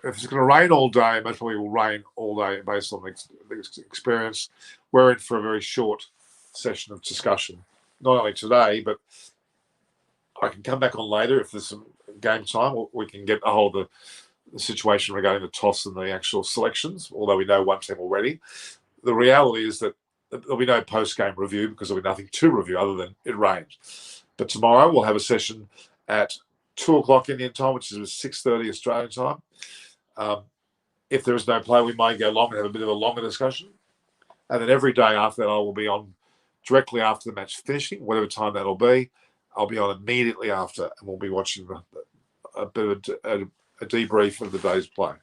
If it's going to rain all day, most probably will rain all day based on the experience. We're in for a very short session of discussion, not only today, but I can come back on later if there's some game time. We can get a hold of the situation regarding the toss and the actual selections, although we know one team already. The reality is that there'll be no post-game review because there'll be nothing to review other than it rained. But tomorrow we'll have a session at 2 o'clock Indian time, which is 6:30 Australian time. If there is no play, we may go long and have a bit of a longer discussion. And then every day after that, I will be on directly after the match finishing, whatever time that'll be. I'll be on immediately after, and we'll be watching a bit of a debrief of the day's play.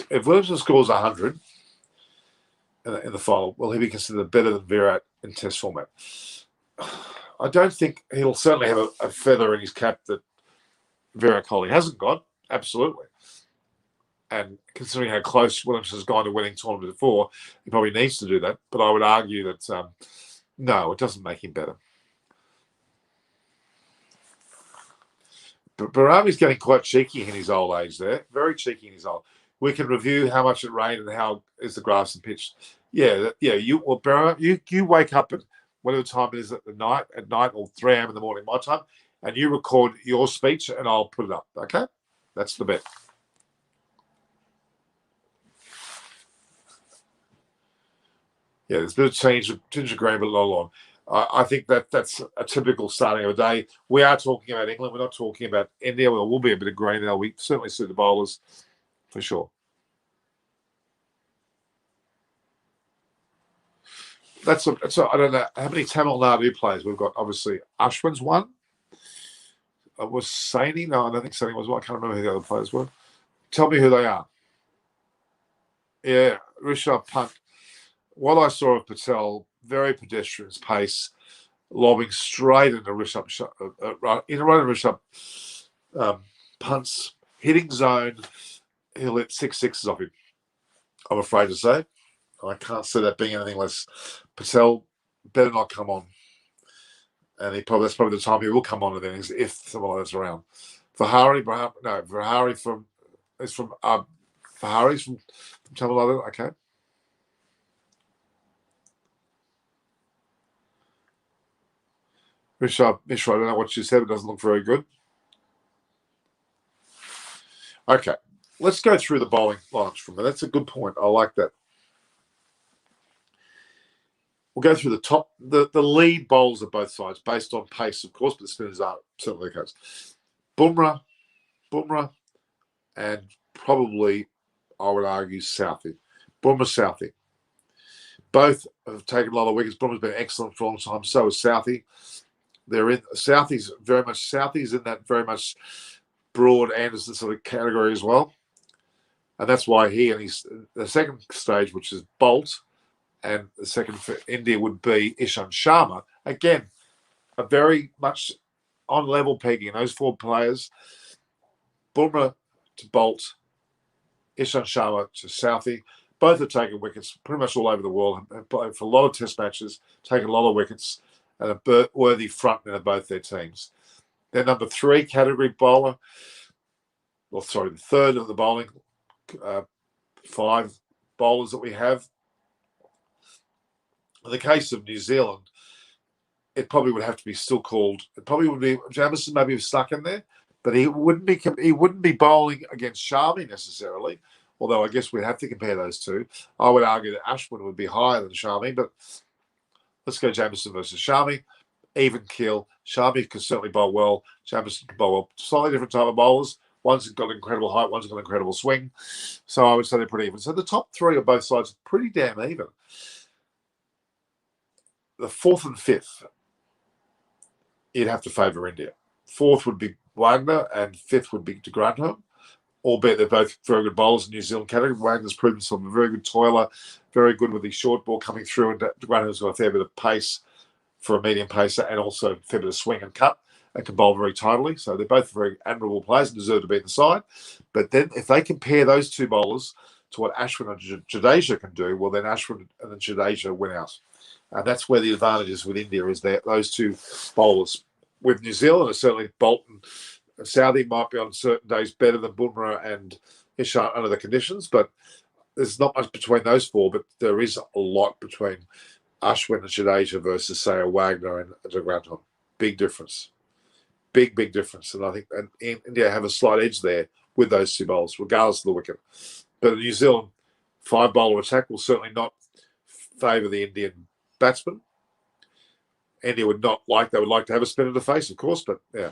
If Williamson scores 100 in the final, will he be considered better than Virat in Test format? I don't think he'll certainly have a feather in his cap that Virat Kohli hasn't got. Absolutely. And considering how close Williamson's gone to winning tournament before, he probably needs to do that. But I would argue that, no, it doesn't make him better. But Barami's getting quite cheeky in his old age there. Very cheeky in his old. We can review how much it rained and how is the grass and pitch. Yeah. You wake up at whatever time it is at night or 3 a.m. in the morning, my time, and you record your speech and I'll put it up. Okay? That's the bet. Yeah, there's a bit of tinge of green, but a lot on. I think that's a typical starting of a day. We are talking about England. We're not talking about India. There will be a bit of green there. We certainly suit the bowlers for sure. I don't know how many Tamil Nadu players we've got. Obviously, Ashwin's one. Was Saini? No, I don't think Saini was one. I can't remember who the other players were. Tell me who they are. Yeah, Rishabh Pant. What I saw of Patel, very pedestrian pace, lobbing straight into Rishabh Pant's hitting zone. He'll hit 6 sixes off him, I'm afraid to say. I can't see that being anything less. Patel better not come on. And that's probably the time he will come on then if someone like that's around. Fahari's from Tamil Nadu. Okay. Rishabh Mishra, I don't know what you said, but it doesn't look very good. Okay. Let's go through the bowling lineups from there. That's a good point. I like that. We'll go through the lead bowls of both sides based on pace, of course, but the spinners are certainly the case. Bumrah, and probably, I would argue, Southey. Bumrah, Southey. Both have taken a lot of wickets. Bumrah's been excellent for a long time. So is Southey. Southey's in that very much Broad Anderson sort of category as well. And that's why the second stage, which is Bolt, and the second for India would be Ishant Sharma. Again, a very much on level pegging. Those 4 players, Bumrah to Bolt, Ishant Sharma to Southey. Both have taken wickets pretty much all over the world, have played for a lot of test matches, taken a lot of wickets, and a worthy frontman of both their teams. Their number 3 category bowler, the third of the bowling 5 bowlers that we have. In the case of New Zealand, it probably would have to be still called. It probably would be Jamieson, maybe stuck in there, but he wouldn't be bowling against Sharma necessarily. Although I guess we'd have to compare those two. I would argue that Ashwin would be higher than Sharma, but let's go Jamieson versus Sharma. Even keel. Sharma can certainly bowl well. Jamieson can bowl well. Slightly different type of bowlers. One's got incredible height. One's got incredible swing. So I would say they're pretty even. So the top 3 of both sides are pretty damn even. The 4th and 5th, you'd have to favour India. 4th would be Wagner and 5th would be de Grantham. albeit they're both very good bowlers in New Zealand category. Wagner's proven himself a very good toiler, very good with his short ball coming through, and Granham's got a fair bit of pace for a medium pacer and also a fair bit of swing and cut and can bowl very tidily. So they're both very admirable players and deserve to be in the side. But then if they compare those two bowlers to what Ashwin and Jadeja can do, well, then Ashwin and Jadeja win out. And that's where the advantage is with India, is that those two bowlers. With New Zealand, certainly Bolton and Southey might be on certain days better than Bumrah and Ishant under the conditions, but there's not much between those four, but there is a lot between Ashwin and Jadeja versus, say, a Wagner and a Grantham. Big difference. Big difference. And I think India have a slight edge there with those two bowlers, regardless of the wicket. But the New Zealand 5-bowler attack will certainly not favour the Indian batsman. India would not like, they would like to have a spinner to face, of course, but yeah.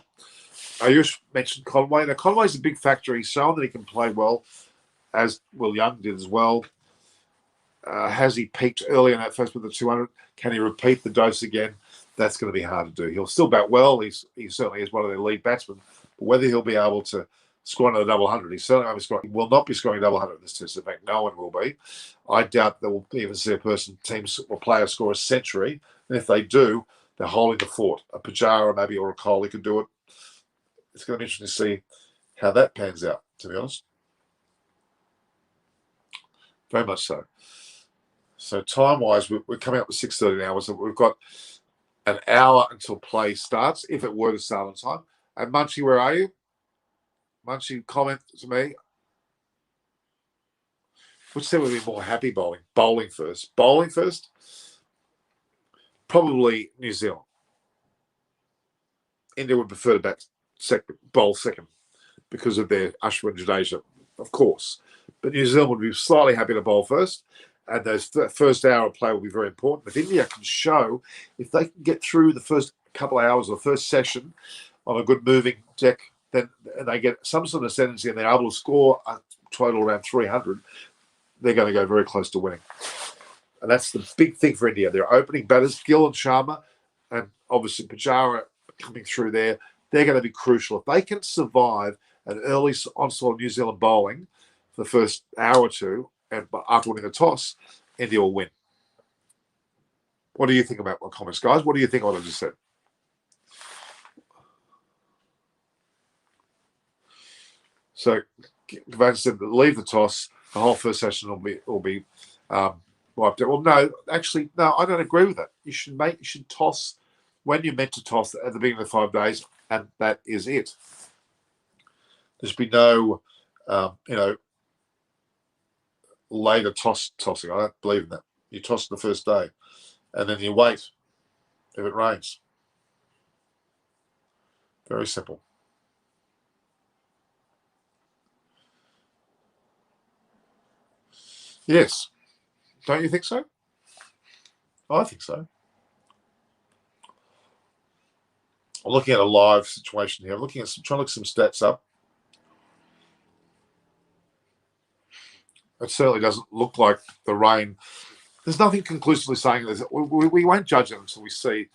Ayush mentioned Conway. Now, Conway's a big factor. He's shown that he can play well, as Will Young did as well. Has he peaked early in that first with the 200? Can he repeat the dose again? That's going to be hard to do. He'll still bat well. He certainly is one of their lead batsmen. But whether he'll be able to score another double hundred, he certainly won't be scoring. He will not be scoring double hundred this test. In fact, no one will be. I doubt that we'll even see a team or player score a century. And if they do, they're holding the fort. A Pujara maybe or a Kohli could do it. It's going to be interesting to see how that pans out, to be honest. Very much so. So time-wise, we're coming up with 6:30 now. So we've got an hour until play starts, if it were to start on time. And Munchie, where are you? Munchie, comment to me. Which team would be more happy bowling? Bowling first. Bowling first? Probably New Zealand. India would prefer to bowl second because of their Ashwin Jadeja, of course. But New Zealand would be slightly happy to bowl first. And those first hour of play will be very important. If India can show, if they can get through the first couple of hours or first session on a good moving deck, then they get some sort of ascendancy and they're able to score a total around 300, they're going to go very close to winning. And that's the big thing for India. Their opening batters, Gill and Sharma, and obviously Pujara coming through there, they're going to be crucial. If they can survive an early onslaught of New Zealand bowling for the first hour or two, and after winning the toss, India will win. What do you think about my comments, guys? What do you think of what I just said? So, Gavin said that leave the toss. The whole first session will be wiped out. Well, no, actually, no, I don't agree with that. You should toss when you're meant to toss at the beginning of the 5 days, and that is it. There should be no, later tossing. I don't believe in that. You toss the first day, and then you wait if it rains. Very simple. Yes. Don't you think so? I think so. I'm looking at a live situation here. I'm looking at trying to look some stats up. It certainly doesn't look like the rain. There's nothing conclusively saying this. We won't judge it until we see,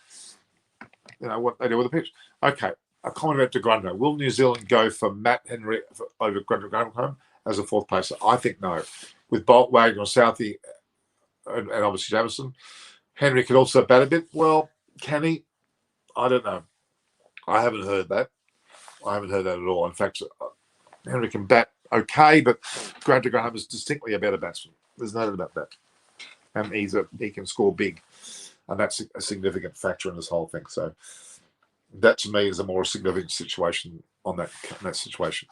what they do with the pitch. Okay, a comment about de Grandho. Will New Zealand go for Matt Henry over Grandho as a fourth placer? I think no. With Bolt, Wagner, and Southey, and obviously Jamison, Henry could also bat a bit. Well, can he? I don't know. I haven't heard that. I haven't heard that at all. In fact, Henry can bat okay, but Graham is distinctly a better batsman. There's no doubt about that. And he can score big. And that's a significant factor in this whole thing. So that, to me, is a more significant situation on that situation.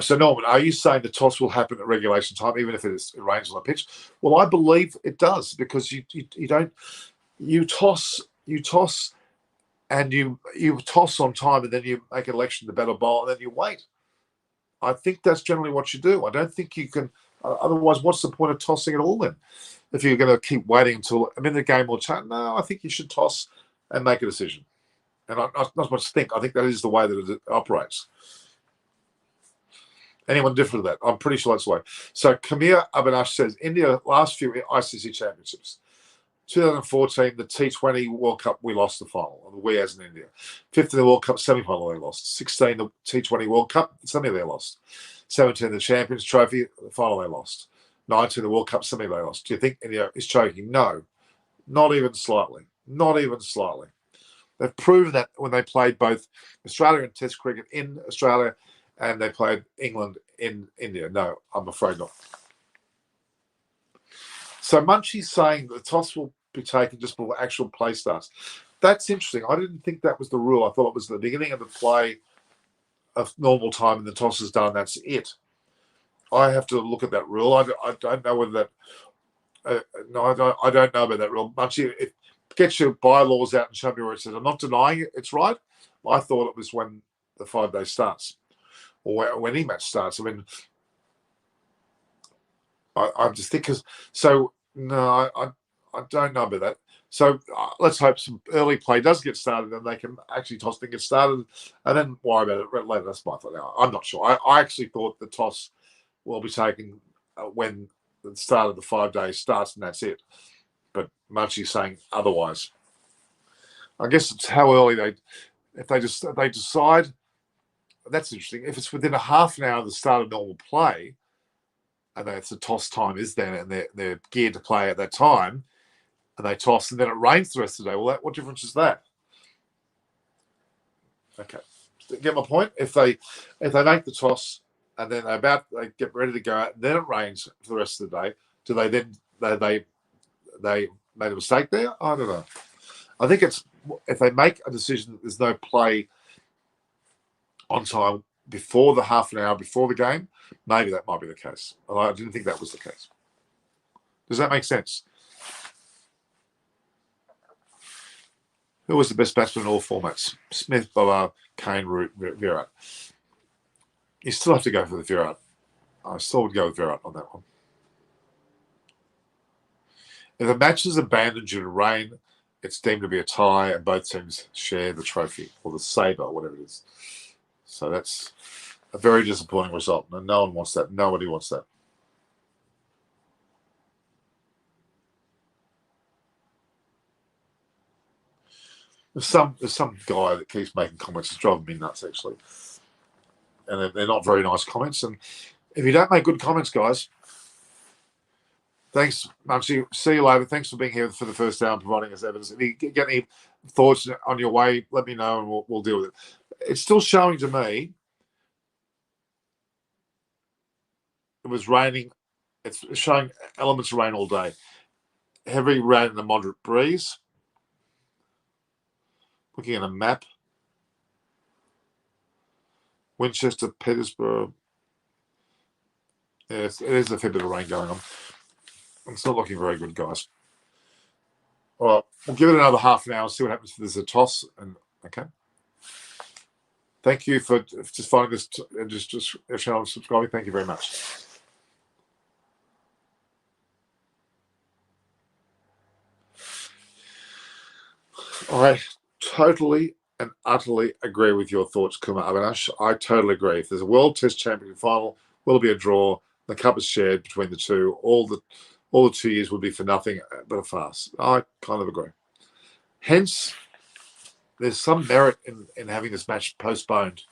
So, Norman, are you saying the toss will happen at regulation time, even if it rains on the pitch? Well, I believe it does, because you toss and you toss on time, and then you make an election to bat or bowl, and then you wait. I think that's generally what you do. I don't think you can. Otherwise, what's the point of tossing at all then? If you're going to keep waiting until the game will change, no, I think you should toss and make a decision. And not so much think. I think that is the way that it operates. Anyone different to that? I'm pretty sure that's the way. So Kamir Abinash says, India last few ICC championships. 2014, the T20 World Cup, we lost the final. We as in India. 5th in the World Cup semi-final, they lost. 16, the T20 World Cup, semi they lost. 17 the Champions Trophy, the final they lost. 19 the World Cup semi they lost. Do you think India is choking? No, not even slightly. Not even slightly. They've proven that when they played both Australia and Test cricket in Australia and they played England in India. No, I'm afraid not. So Munchie's saying the toss will be taken just before actual play starts. That's interesting. I didn't think that was the rule. I thought it was the beginning of the play of normal time and the toss is done. That's it. I have to look at that rule. I don't know whether that. No, I don't know about that rule. Munchie, get your bylaws out and show me where it says. I'm not denying it. It's right. I thought it was when the 5 days starts or when any match starts. I mean, I just think so. No, I don't know about that. So let's hope some early play does get started and they can actually toss and get started and then worry about it later. That's my thought. Now, I'm not sure. I actually thought the toss will be taken when the start of the 5 days starts and that's it. But Munchie's saying otherwise. I guess it's how early if they decide. That's interesting. If it's within a half an hour of the start of normal play, and it's the toss time is then, and they're geared to play at that time, and they toss, and then it rains the rest of the day. Well, what difference is that? Okay, get my point. If they make the toss and then they get ready to go out, and then it rains for the rest of the day, do they then they made a mistake there? I don't know. I think it's if they make a decision that there's no play on time before the half an hour before the game, maybe that might be the case. I didn't think that was the case. Does that make sense? Who was the best batsman in all formats? Smith, Baba, Kane, Root, Virat. You still have to go for the Virat. I still would go with Virat on that one. If a match is abandoned due to rain, it's deemed to be a tie and both teams share the trophy or the sabre, whatever it is. So that's a very disappointing result. And no one wants that. Nobody wants that. There's some guy that keeps making comments. It's driving me nuts, actually. And they're not very nice comments. And if you don't make good comments, guys, thanks, Munchie. See you later. Thanks for being here for the first hour and providing us evidence. If you get any thoughts on your way, let me know and we'll deal with it. It's still showing to me it was raining. It's showing elements of rain all day. Heavy rain and a moderate breeze. Looking at a map. Winchester, Petersburg. Yes, it is a fair bit of rain going on. It's not looking very good, guys. All right, we'll give it another half an hour, see what happens if there's a toss. And okay. Thank you for just finding this and just channel and subscribing. Thank you very much. I totally and utterly agree with your thoughts, Kumar Avinash. I totally agree. If there's a World Test Championship final, will it be a draw? The cup is shared between the two. All the 2 years would be for nothing but a farce. I kind of agree. Hence, there's some merit in having this match postponed.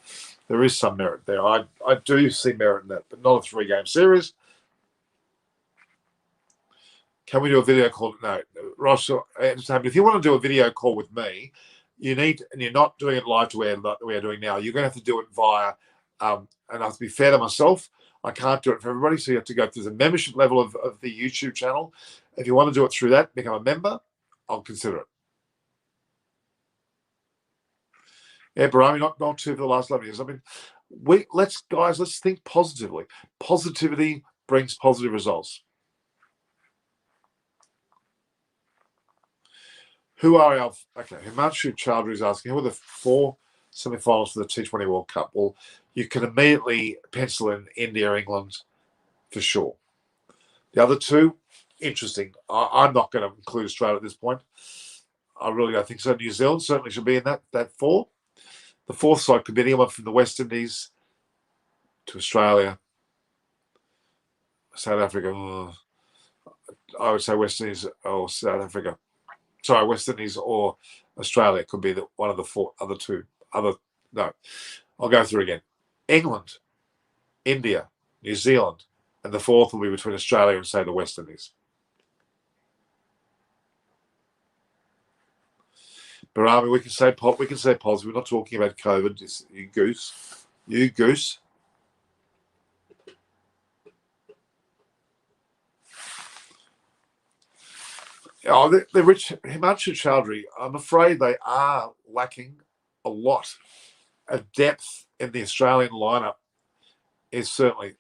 There is some merit there. I do see merit in that, but not a 3-game series. Can we do a video call? No, Ross. If you want to do a video call with me, you need, and you're not doing it live to where we are doing now. You're going to have to do it via, and I have to be fair to myself. I can't do it for everybody, so you have to go through the membership level of the YouTube channel. If you want to do it through that, become a member. I'll consider it. Yeah, Barami, not two for the last 11 years. I mean, let's think positively. Positivity brings positive results. Who are our Himanshu Chaudhary is asking, who are the 4 semi-finals for the T20 World Cup? Well, you can immediately pencil in India, England, for sure. The other 2, interesting. I'm not going to include Australia at this point. I really don't think so. New Zealand certainly should be in that 4. The 4th side could be anyone from the West Indies to Australia, South Africa. I would say West Indies or South Africa. Sorry, West Indies or Australia could be one of the 4 other 2. No, I'll go through again. England, India, New Zealand, and the fourth will be between Australia and, say, the West Indies. But I mean, we can say positive. We're not talking about COVID. Just, you goose. Oh, the rich Himanshu Chaudhary. I'm afraid they are lacking a lot of depth in the Australian lineup. Is certainly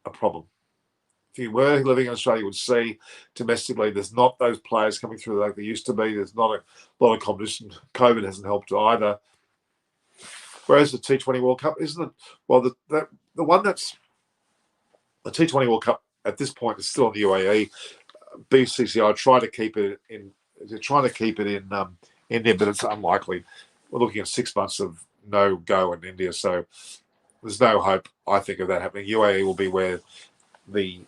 a problem. If you were living in Australia, you would see domestically there's not those players coming through like there used to be. There's not a lot of competition. COVID hasn't helped either. Whereas the T20 World Cup, isn't it? Well, the one that's the T20 World Cup at this point is still in the UAE. BCCI try to keep it in. They're trying to keep it in India, but it's unlikely. We're looking at 6 months of no go in India, so there's no hope, I think, of that happening. UAE will be where the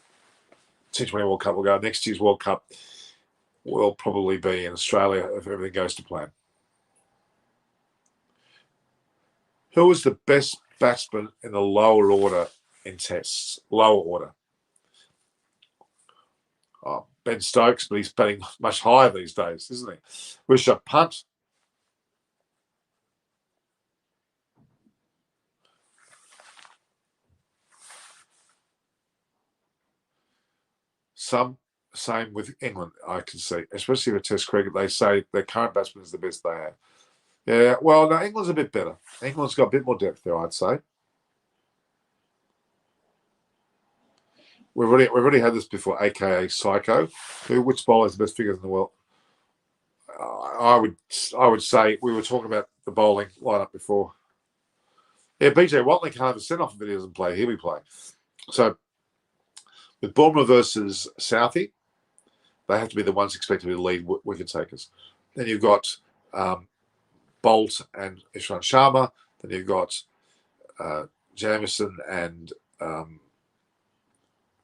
T20 World Cup will go. Next year's World Cup will probably be in Australia if everything goes to plan. Who was the best batsman in the lower order in tests? Lower order. Oh, Ben Stokes, but he's batting much higher these days, isn't he? Rishabh Pant. Same with England, I can see, especially with Test cricket. They say their current batsman is the best they have. Yeah, well, no, England's a bit better. England's got a bit more depth there, I'd say. We've already had this before, aka Psycho. Which bowler has the best figures in the world? I would say we were talking about the bowling lineup before. Yeah, BJ Watley can't have a send off if he doesn't play. Here we play. So with Bournemouth versus Southie, they have to be the ones expected to be the lead wicket takers. Then you've got Bolt and Ishant Sharma. Then you've got Jamieson and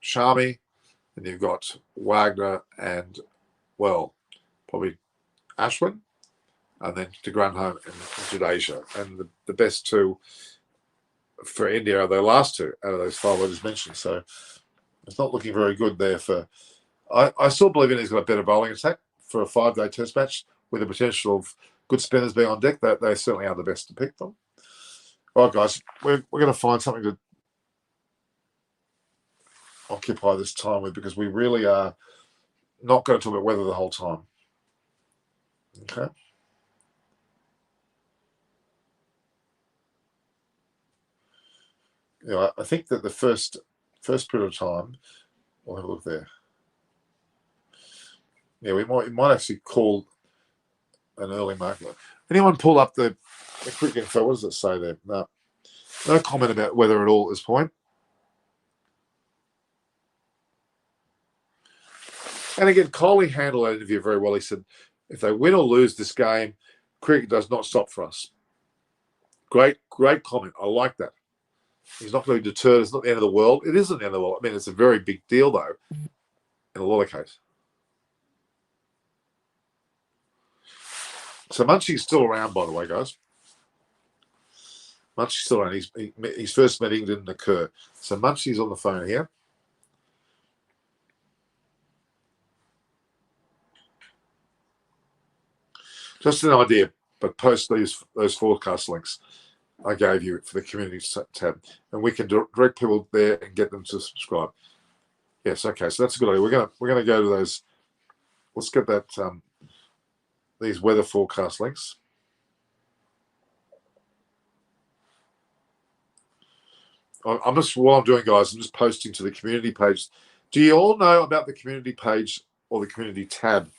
Sharmi. Then you've got Wagner and, well, probably Ashwin. And then to Granholm and Jadeja. And the best two for India are the last two out of those five I just mentioned. So it's not looking very good there for... I still believe India's got a better bowling attack for a 5-day test match with the potential of good spinners being on deck. They certainly are the best to pick them. All right, guys, we're going to find something to occupy this time with because we really are not going to talk about weather the whole time. Okay. I think that the first period of time, we'll have a look there. Yeah, we might actually call an early market. Anyone pull up the quick info? What does it say there? No comment about weather at all at this point. And again, Coley handled that interview very well. He said, if they win or lose this game, cricket does not stop for us. Great comment. I like that. He's not going to be deterred. It's not the end of the world. It isn't the end of the world. I mean, it's a very big deal, though, in a lot of cases. So Munchie's still around, by the way, guys. Munchie's still around. He's first meeting didn't occur. So Munchie's on the phone here. Just an idea, but post those forecast links I gave you for the community tab, and we can direct people there and get them to subscribe. Yes, okay, so that's a good idea. We're gonna go to those. Let's get that these weather forecast links. What I'm doing, guys, I'm just posting to the community page. Do you all know about the community page or the community tab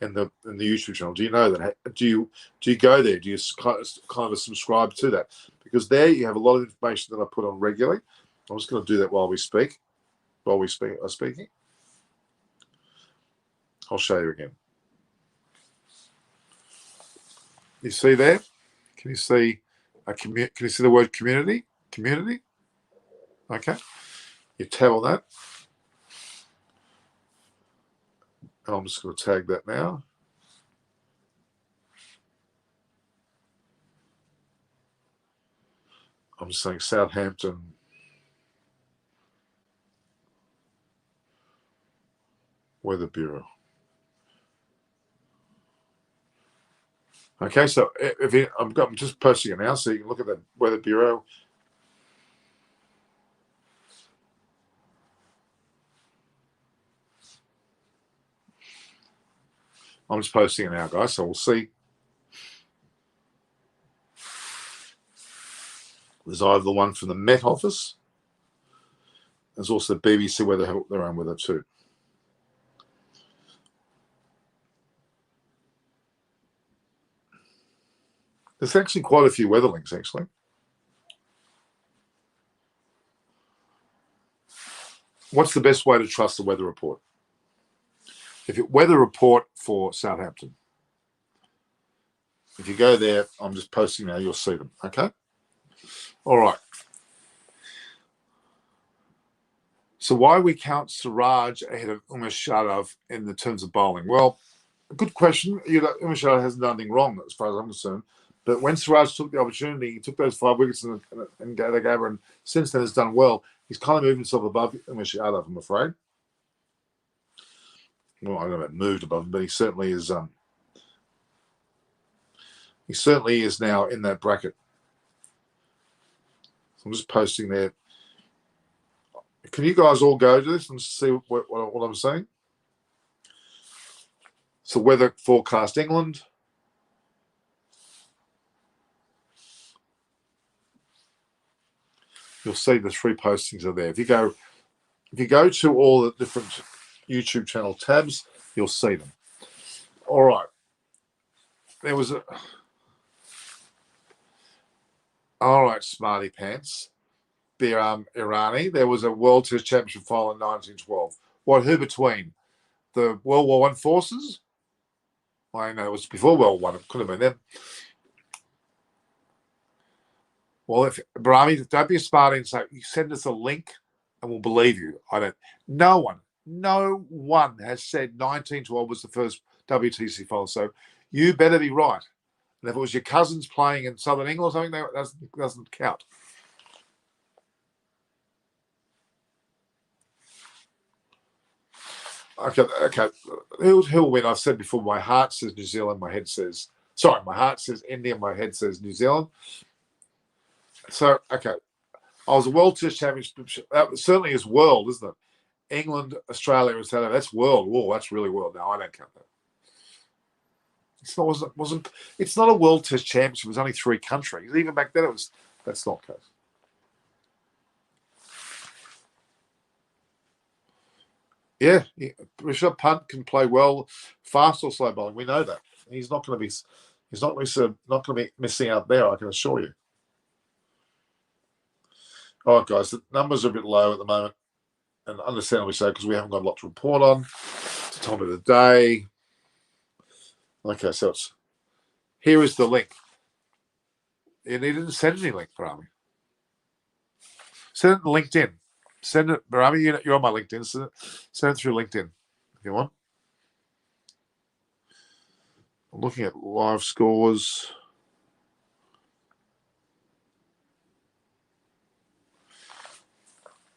in the YouTube channel? Do you know that? Do you go there? Do you kind of subscribe to that? Because there you have a lot of information that I put on regularly. I'm just going to do that while we speak. Are speaking. I'll show you again. You see there? Can you see Can you see the word community? Community. Okay. You tab on that. And I'm just going to tag that now. I'm just saying Southampton Weather Bureau. Okay, so I'm just posting it now, so you can look at the Weather Bureau. I'm just posting it now, guys, so we'll see. There's either the one from the Met Office. There's also the BBC where they have their own weather too. There's actually quite a few weather links, actually. What's the best way to trust the weather report? Weather report for Southampton. If you go there, I'm just posting now, you'll see them, okay? All right. So why we count Siraj ahead of Umar in the terms of bowling? Well, good question. Umar hasn't done anything wrong as far as I'm concerned. But when Siraj took the opportunity, he took those 5 wickets and gave over, and since then has done well. He's kind of moved himself above Umar, I'm afraid. Well, I don't know about moved above him, but he certainly is. He certainly is now in that bracket. So I'm just posting there. Can you guys all go to this and see what I'm saying? So weather forecast England. You'll see the 3 postings are there. If you go to all the different YouTube channel tabs, you'll see them. All right. There was a... All right, smarty pants. Irani. There was a World Test Championship final in 1912. Who between? The World War I forces? I know it was before World War I. It could have been them. Well, if Barami, don't be a smarty and say, you send us a link and we'll believe you. No one has said 1912 was the first WTC final. So you better be right. And if it was your cousins playing in Southern England or something, that doesn't count. Okay. Who'll win? I've said before, my heart says New Zealand, my head says India, my head says New Zealand. So, okay. I was a World Test Championship. That certainly is world, isn't it? England, Australia, and South Africa. That's world. Whoa, that's really world. No, I don't count that. It's not a World Test Championship. It was only 3 countries. Even back then, that's not the case. Yeah, Rishabh Pant can play well, fast or slow bowling. We know that. He's not going to be missing out there, I can assure you. All right, guys, the numbers are a bit low at the moment, and understandably so, because we haven't got a lot to report on. It's the time of the day. Okay, so here is the link. You didn't send any link, Barami. Send it to LinkedIn. Send it, Barami. You're on my LinkedIn. Send it through LinkedIn if you want. I'm looking at live scores.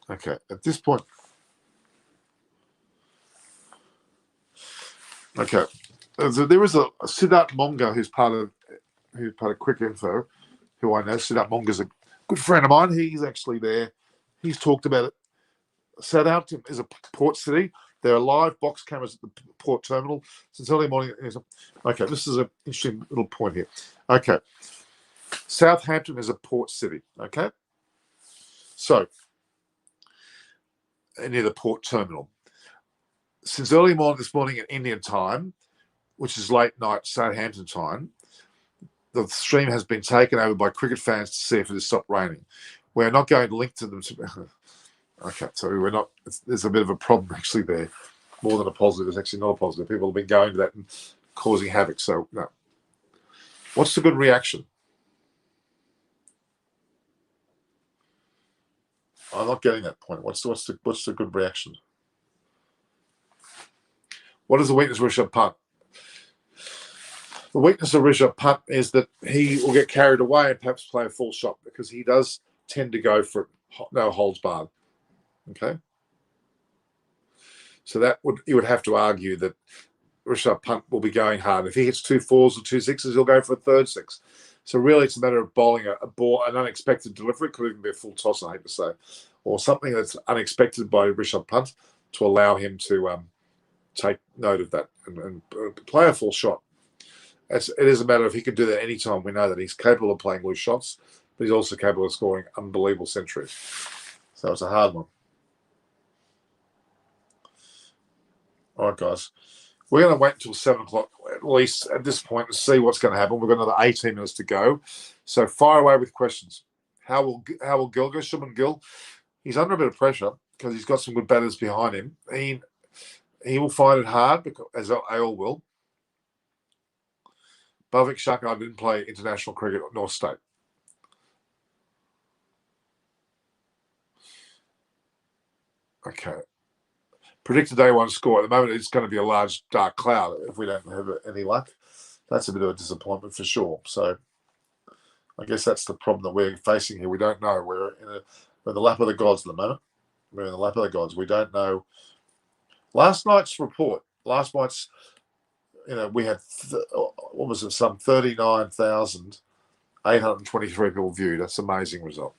Okay, at this point. Okay, there is a Siddharth Monga who's part of Quick Info, who I know. Siddharth Monga's a good friend of mine. He's actually there. He's talked about it. Southampton is a port city. There are live box cameras at the port terminal since early morning. Okay, this is an interesting little point here. Okay, Southampton is a port city. Okay, so near the port terminal. Since early morning this morning at Indian time, which is late night Southampton time, the stream has been taken over by cricket fans to see if it has stopped raining. We're not going to link to them. Okay, so we're not. There's a bit of a problem actually there. More than a positive, it's actually not a positive. People have been going to that and causing havoc. So no. What's the good reaction? I'm not getting that point. What's the good reaction? What is the weakness of Rishabh Pant? The weakness of Rishabh Pant is that he will get carried away and perhaps play a full shot because he does tend to go for no holds barred. Okay. So you would have to argue that Rishabh Pant will be going hard. If he hits 2 4s or 2 6s, he'll go for a third 6. So really, it's a matter of bowling a ball, an unexpected delivery, could even be a full toss, I hate to say, or something that's unexpected by Rishabh Pant to allow him to take note of that and play a full shot. It is a matter of he can do that anytime. We know that he's capable of playing loose shots, but he's also capable of scoring unbelievable centuries. So it's a hard one. All right, guys. We're going to wait until 7 o'clock, at least at this point, and see what's going to happen. We've got another 18 minutes to go. So fire away with questions. How will Gill go? Shubman Gill, he's under a bit of pressure because he's got some good batters behind him. He will find it hard, because, as they all will. Bhavik Shakar didn't play international cricket at North State. Okay. Predicted day 1 score. At the moment, it's going to be a large dark cloud if we don't have any luck. That's a bit of a disappointment for sure. So I guess that's the problem that we're facing here. We don't know. We're in the lap of the gods at the moment. We're in the lap of the gods. We don't know. Last night's, we had, what was it, some 39,823 people viewed. That's an amazing result.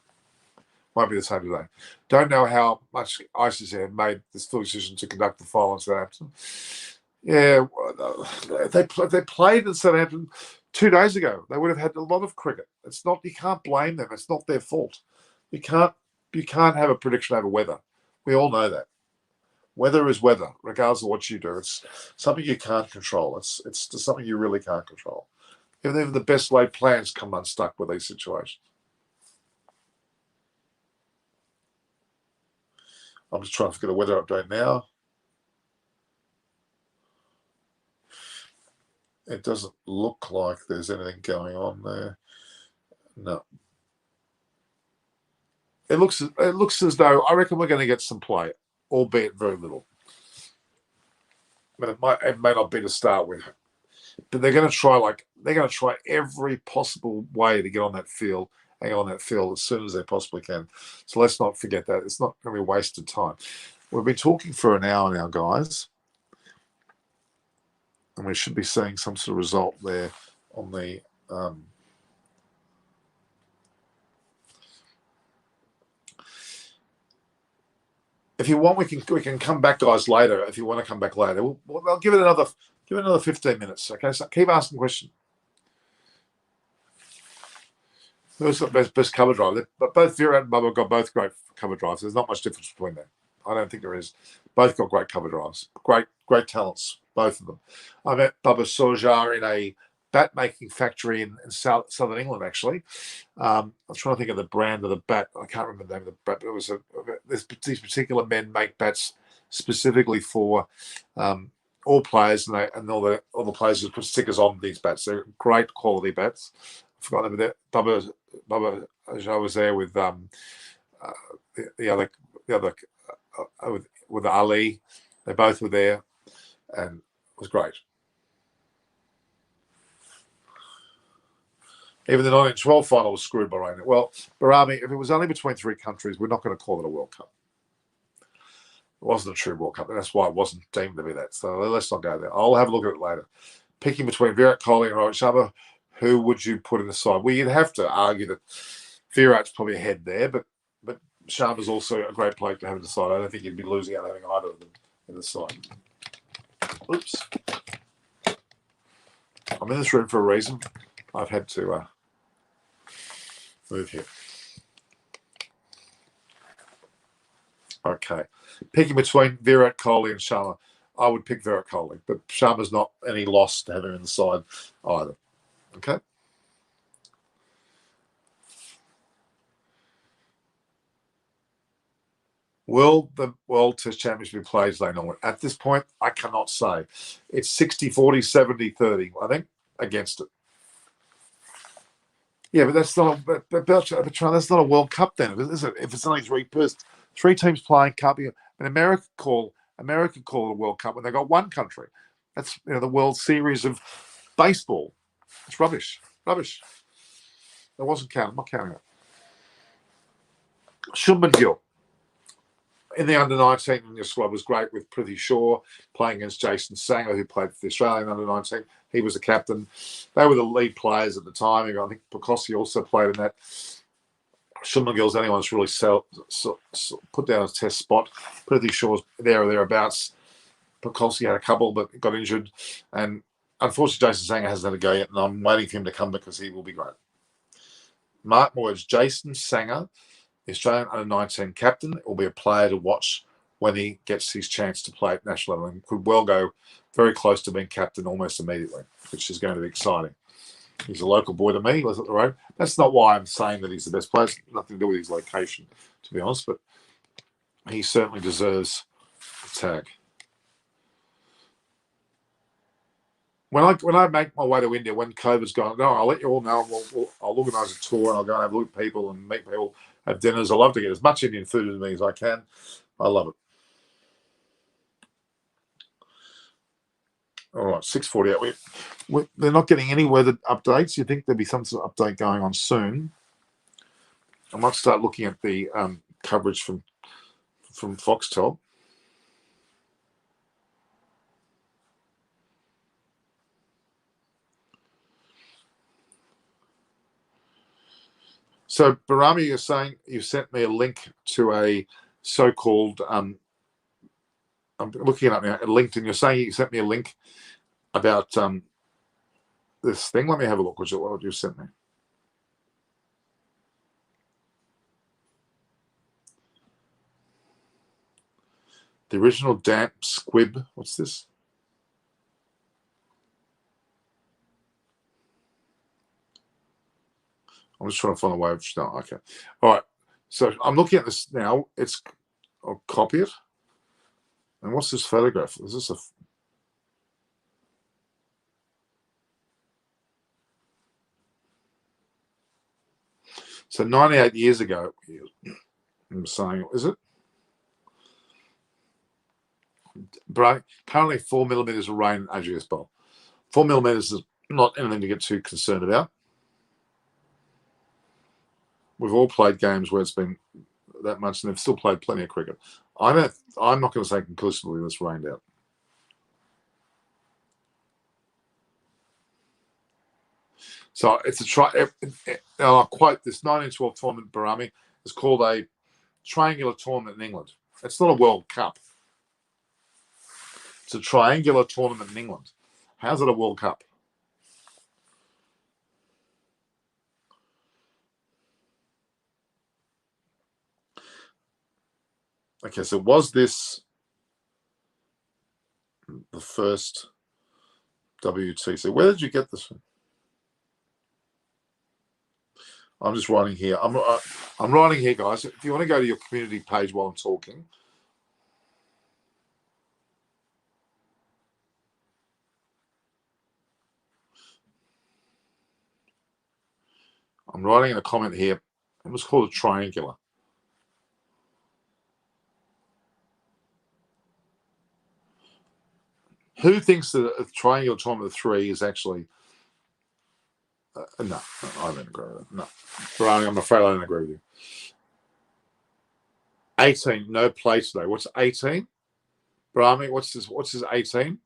Won't be the same today. Don't know how much ICC have made this full decision to conduct the final in Southampton. Yeah, they played in Southampton 2 days ago. They would have had a lot of cricket. It's not. You can't blame them. It's not their fault. You can't have a prediction over weather. We all know that. Weather is weather, regardless of what you do. It's something you can't control. It's just something you really can't control. Even the best laid plans come unstuck with these situations. I'm just trying to get a weather update now. It doesn't look like there's anything going on there. No. It looks as though I reckon we're going to get some play, albeit very little. But it may not be to start with. But they're going to try every possible way to get on that field, hang on that field as soon as they possibly can. So let's not forget that. It's not going to be wasted time. We've been talking for an hour now, guys. And we should be seeing some sort of result there on the if you want, we can come back, guys, later. If you want to come back later, I'll give it another 15 minutes. Okay, so keep asking questions. Who's the best cover drive? But both Virat and Bubba got both great cover drives. There's not much difference between them. I don't think there is. Both got great cover drives. Great talents, both of them. I met Bubba Sojar in a bat making factory in southern England, actually. I'm trying to think of the brand of the bat. I can't remember the name of the bat, but it was these particular men make bats specifically for all players, and all the players who put stickers on these bats. They're great quality bats. I forgot them. Bubba I was there with the other with Ali. They both were there, and it was great. Even the 1912 final was screwed by rain. Well, Barami, if it was only between 3 countries, we're not going to call it a World Cup. It wasn't a true World Cup, and that's why it wasn't deemed to be that. So let's not go there. I'll have a look at it later. Picking between Virat Kohli and Rohit Sharma, who would you put in the side? Well, you'd have to argue that Virat's probably ahead there, but Sharma's also a great player to have in the side. I don't think you'd be losing out having either of them in the side. Oops. I'm in this room for a reason. I've had to move here. Okay. Picking between Virat Kohli and Sharma, I would pick Virat Kohli, but Sharma's not any loss to have him in the side either. Okay. Will the World Test Championship be played later on? At this point, I cannot say. It's 60-40, 70-30, I think, against it. Yeah, but that's not that's not a World Cup then, is it? If it's only 3 teams playing cup, and America call it a World Cup when they got one country. That's the World Series of baseball. It's rubbish. Rubbish. It wasn't counted. I'm not counting it. Shubman Gill. in the under-19 in your squad was great with Prithvi Shaw playing against Jason Sanger, who played for the Australian under-19. He was the captain. They were the lead players at the time. I think Picossi also played in that. Schulmangill's the only one that's really put down a test spot. Prithvi Shaw's there or thereabouts. Picossi had a couple but got injured. And unfortunately, Jason Sanger hasn't had a go yet, and I'm waiting for him to come because he will be great. Mark my words, Jason Sanger, the Australian under-19 captain, will be a player to watch when he gets his chance to play at national level and could well go very close to being captain almost immediately, which is going to be exciting. He's a local boy to me, lives up the road. That's not why I'm saying that he's the best player. It's nothing to do with his location, to be honest, but he certainly deserves the tag. When I make my way to India, when COVID's gone, no, I'll let you all know. I'll organise a tour and I'll go and have a look at people and meet people, have dinners. I love to get as much Indian food as me as I can. I love it. All right, 6:48. They're not getting any weather updates. You think there'll be some sort of update going on soon? I might start looking at the coverage from Foxtel. So, Barami, you're saying you sent me a link to a so-called I'm looking it up now at LinkedIn. You're saying you sent me a link about this thing. Let me have a look. What you sent me? The original damp squib. What's this? I'm just trying to find a way of. No, okay. All right. So I'm looking at this now. I'll copy it. And what's this photograph? Is this a? So 98 years ago, I'm saying, is it? Currently 4 millimeters of rain in AGS Bowl. 4 millimeters is not anything to get too concerned about. We've all played games where it's been that much, and they've still played plenty of cricket. I'm not going to say conclusively this rained out. So it's a I'll quote this 1912 tournament, Barami, is called a triangular tournament in England. It's not a World Cup. It's a triangular tournament in England. How's it a World Cup? Okay, so was this the first WTC? Where did you get this from? I'm just writing here. I'm writing here, guys. If you want to go to your community page while I'm talking. I'm writing in a comment here. It was called a triangular. Who thinks that a triangular tournament of 3 is actually... no, I don't agree with that. No. Barani, I'm afraid I don't agree with you. 18, no play today. What's 18? Barami, what's this 18?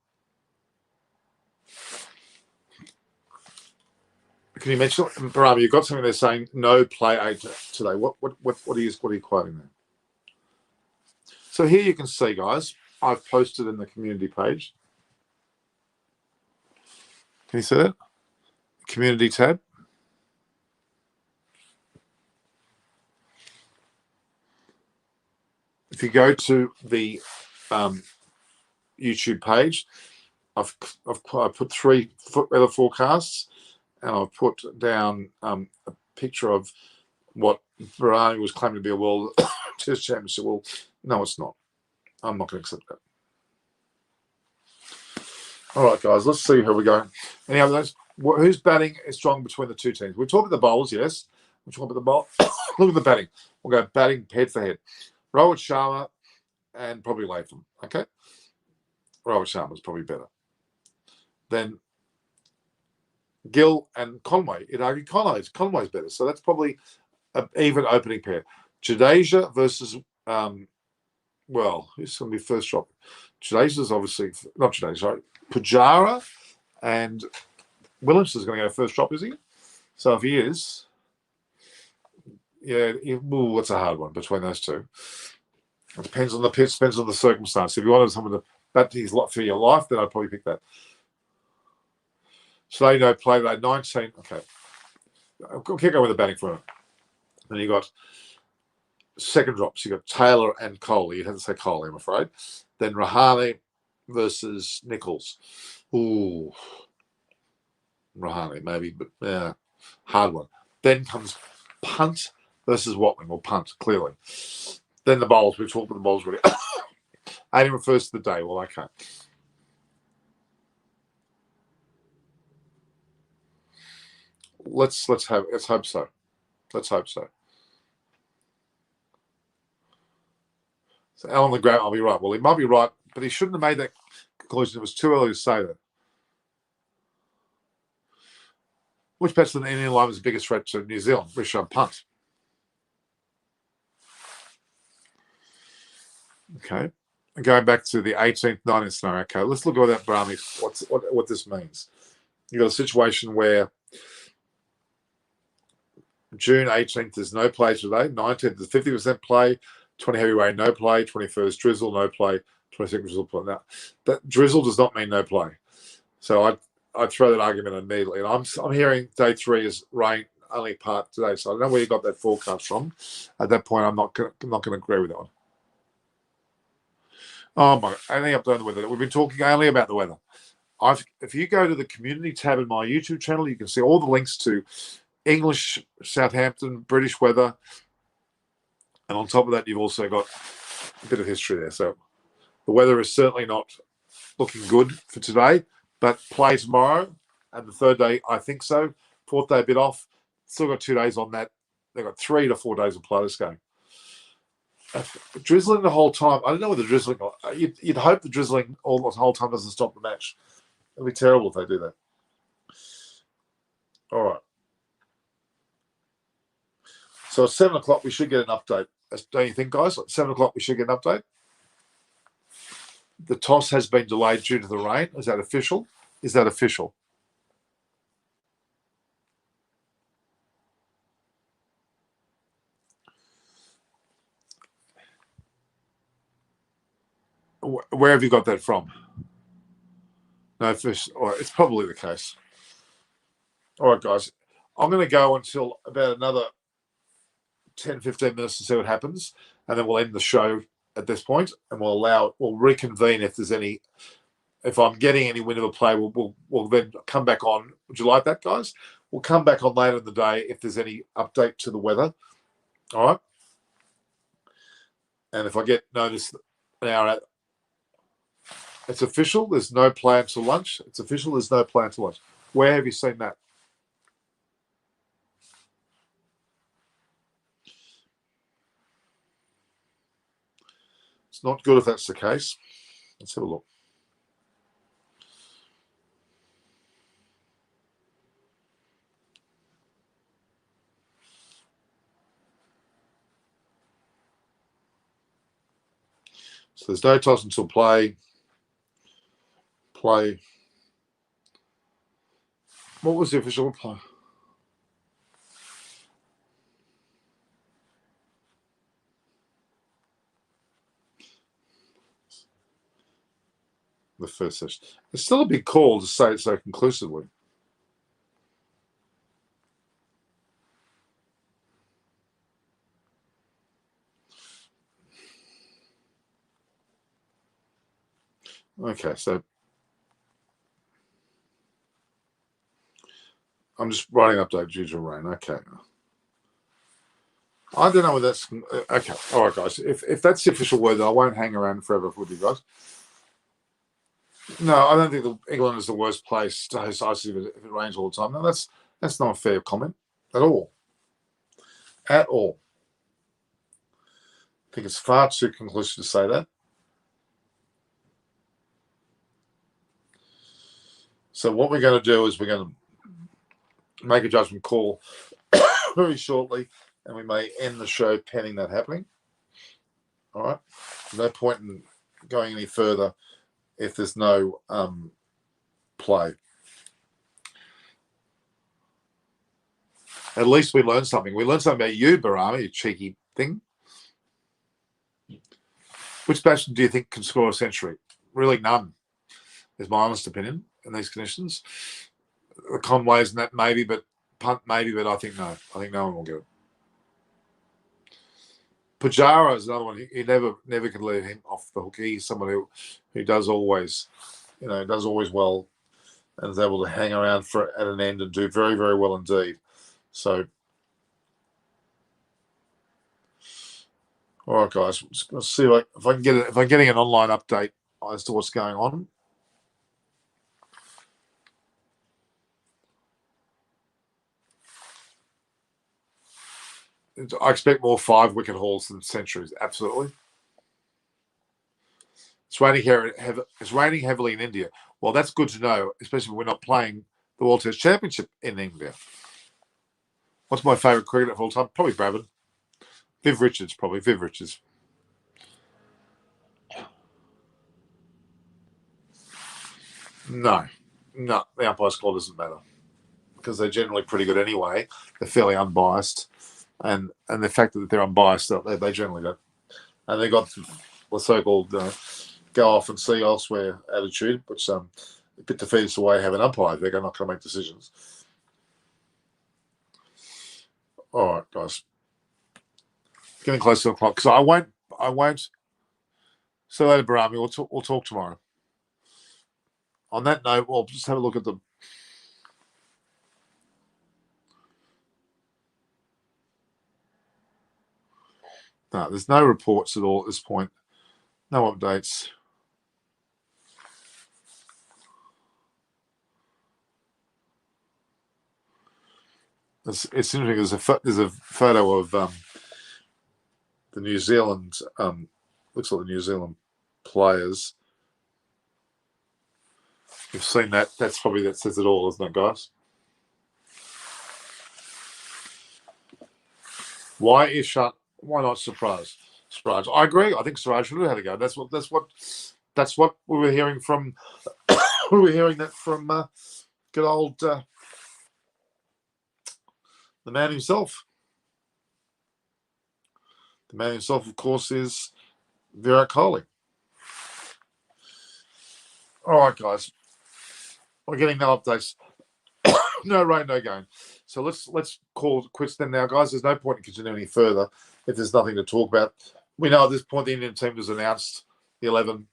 Can you mention, Barami, you've got something there saying no play today. What are you quoting there? So here you can see, guys, I've posted in the community page. Can you see that? Community tab. If you go to the YouTube page, I've put 3 weather forecasts, and I've put down a picture of what Barani was claiming to be a world test championship. Well, no, it's not. I'm not going to accept that. All right, guys, let's see how we're going. Any other notes? Who's batting is strong between the two teams? We're talking about the bowlers, yes. We're talking about the bowl. Look at the batting. We'll go batting head for head. Rohit Sharma and probably Latham. Okay, Rohit Sharma's probably better. Then Gill and Conway. You'd argue Conway's better. So that's probably an even opening pair. Jadeja versus well, who's going to be first drop? Jadeja's obviously not Jadeja, sorry. Pujara and Williamson's going to go first drop, is he? So if he is, yeah, it's a hard one between those two. It depends on the pitch, depends on the circumstance. If you wanted someone to bat his lot for your life, then I'd probably pick that. So they know play that 19. Okay. I'll keep going with the batting for him. Then you got second drops. You got Taylor and Coley. You had to say Coley, I'm afraid. Then Rahane versus Nichols. Ooh. Rahane, maybe, but yeah, hard one. Then comes Punt versus Watling, or Punt, clearly. Then the bowls. We've talked about the bowls already. 80 refers to the day. Well, okay. Let's hope so. Let's hope so. So Alan the Great, I'll be right. Well, he might be right, but he shouldn't have made that conclusion. It was too early to say that. Which batsman in Indian line was the biggest threat to New Zealand? Rishabh Punt. Okay. And going back to the 18th, 19th scenario. Okay, let's look at that Brahmi. What this means. You've got a situation where June 18th is no play today. 19th is 50% play. 20 heavy rain, no play. 21st drizzle, no play. 22nd drizzle, play. Now, that drizzle does not mean no play. So I'd throw that argument immediately. And I'm hearing day 3 is rain only part today. So I don't know where you got that forecast from. At that point, I'm not going to agree with that one. Oh my! Only update on the weather. We've been talking only about the weather. If you go to the community tab in my YouTube channel, you can see all the links to English, Southampton, British weather. And on top of that, you've also got a bit of history there. So the weather is certainly not looking good for today, but play tomorrow and the third day, I think so. Fourth day, a bit off. Still got 2 days on that. They've got 3 to 4 days of play this game. Drizzling the whole time. I don't know whether drizzling. You'd hope the drizzling all the whole time doesn't stop the match. It'd be terrible if they do that. All right. So at 7 o'clock, we should get an update. Don't you think, guys? At 7 o'clock, we should get an update. The toss has been delayed due to the rain. Is that official? Is that official? Where have you got that from? No fish. All right, it's probably the case. All right, guys. I'm going to go until about another 10, 15 minutes to see what happens, and then we'll end the show at this point, and we'll reconvene if there's any. If I'm getting any wind of a play, we'll then come back on. Would you like that, guys? We'll come back on later in the day if there's any update to the weather. All right. And if I get notice an hour out, it's official. There's no play until lunch. It's official. There's no play until lunch. Where have you seen that? It's not good if that's the case. Let's have a look. So there's no toss until play. What was the official play? The first session. It's still a big call to say it so conclusively. Okay, so I'm just writing an update due to rain. Okay. I don't know whether that's okay. All right, guys. If that's the official word, I won't hang around forever with you guys. No, I don't think England is the worst place to host ICC if it rains all the time. No, that's not a fair comment at all. At all. I think it's far too conclusive to say that. So what we're going to do is we're going to make a judgment call very shortly, and we may end the show pending that happening. All right. No point in going any further if there's no play. At least we learned something. We learned something about you, Barami, you cheeky thing. Which batsman do you think can score a century? Really none, is my honest opinion in these conditions. The Conways and that maybe, but punt maybe, but I think no. I think no one will get it. Pujara is another one. He never can leave him off the hook. He's someone who does always, does always well and is able to hang around at an end and do very, very well indeed. So, all right, guys. Let's see if I can get it. If I'm getting an online update as to what's going on. I expect more 5-wicket hauls than centuries. Absolutely. It's raining heavily in India. Well, that's good to know, especially when we're not playing the World Test Championship in India. What's my favourite cricketer of all time? Probably Bravin. Viv Richards, probably. Viv Richards. No. The umpire's call doesn't matter because they're generally pretty good anyway. They're fairly unbiased. And the fact that they're unbiased, they generally don't. And they got the so-called go off and see elsewhere attitude, which a bit defeats the way they have an umpire. They're not going to make decisions. All right, guys. Getting close to the clock. So I won't. So later, Barami. We'll talk tomorrow. On that note, we'll just have a look at the. No, there's no reports at all at this point. No updates. It's interesting. There's a photo of the New Zealand. Looks like the New Zealand players. You've seen that. That says it all, isn't it, guys? Why not Suraj? I agree. I think Suraj should have had a go. That's what we were hearing from. We were hearing that from good old the man himself. The man himself, of course, is Virat Kohli. All right, guys. We're getting no updates. No rain, no gain. So let's call it quits then now, guys. There's no point in continuing any further if there's nothing to talk about. We know at this point the Indian team has announced the 11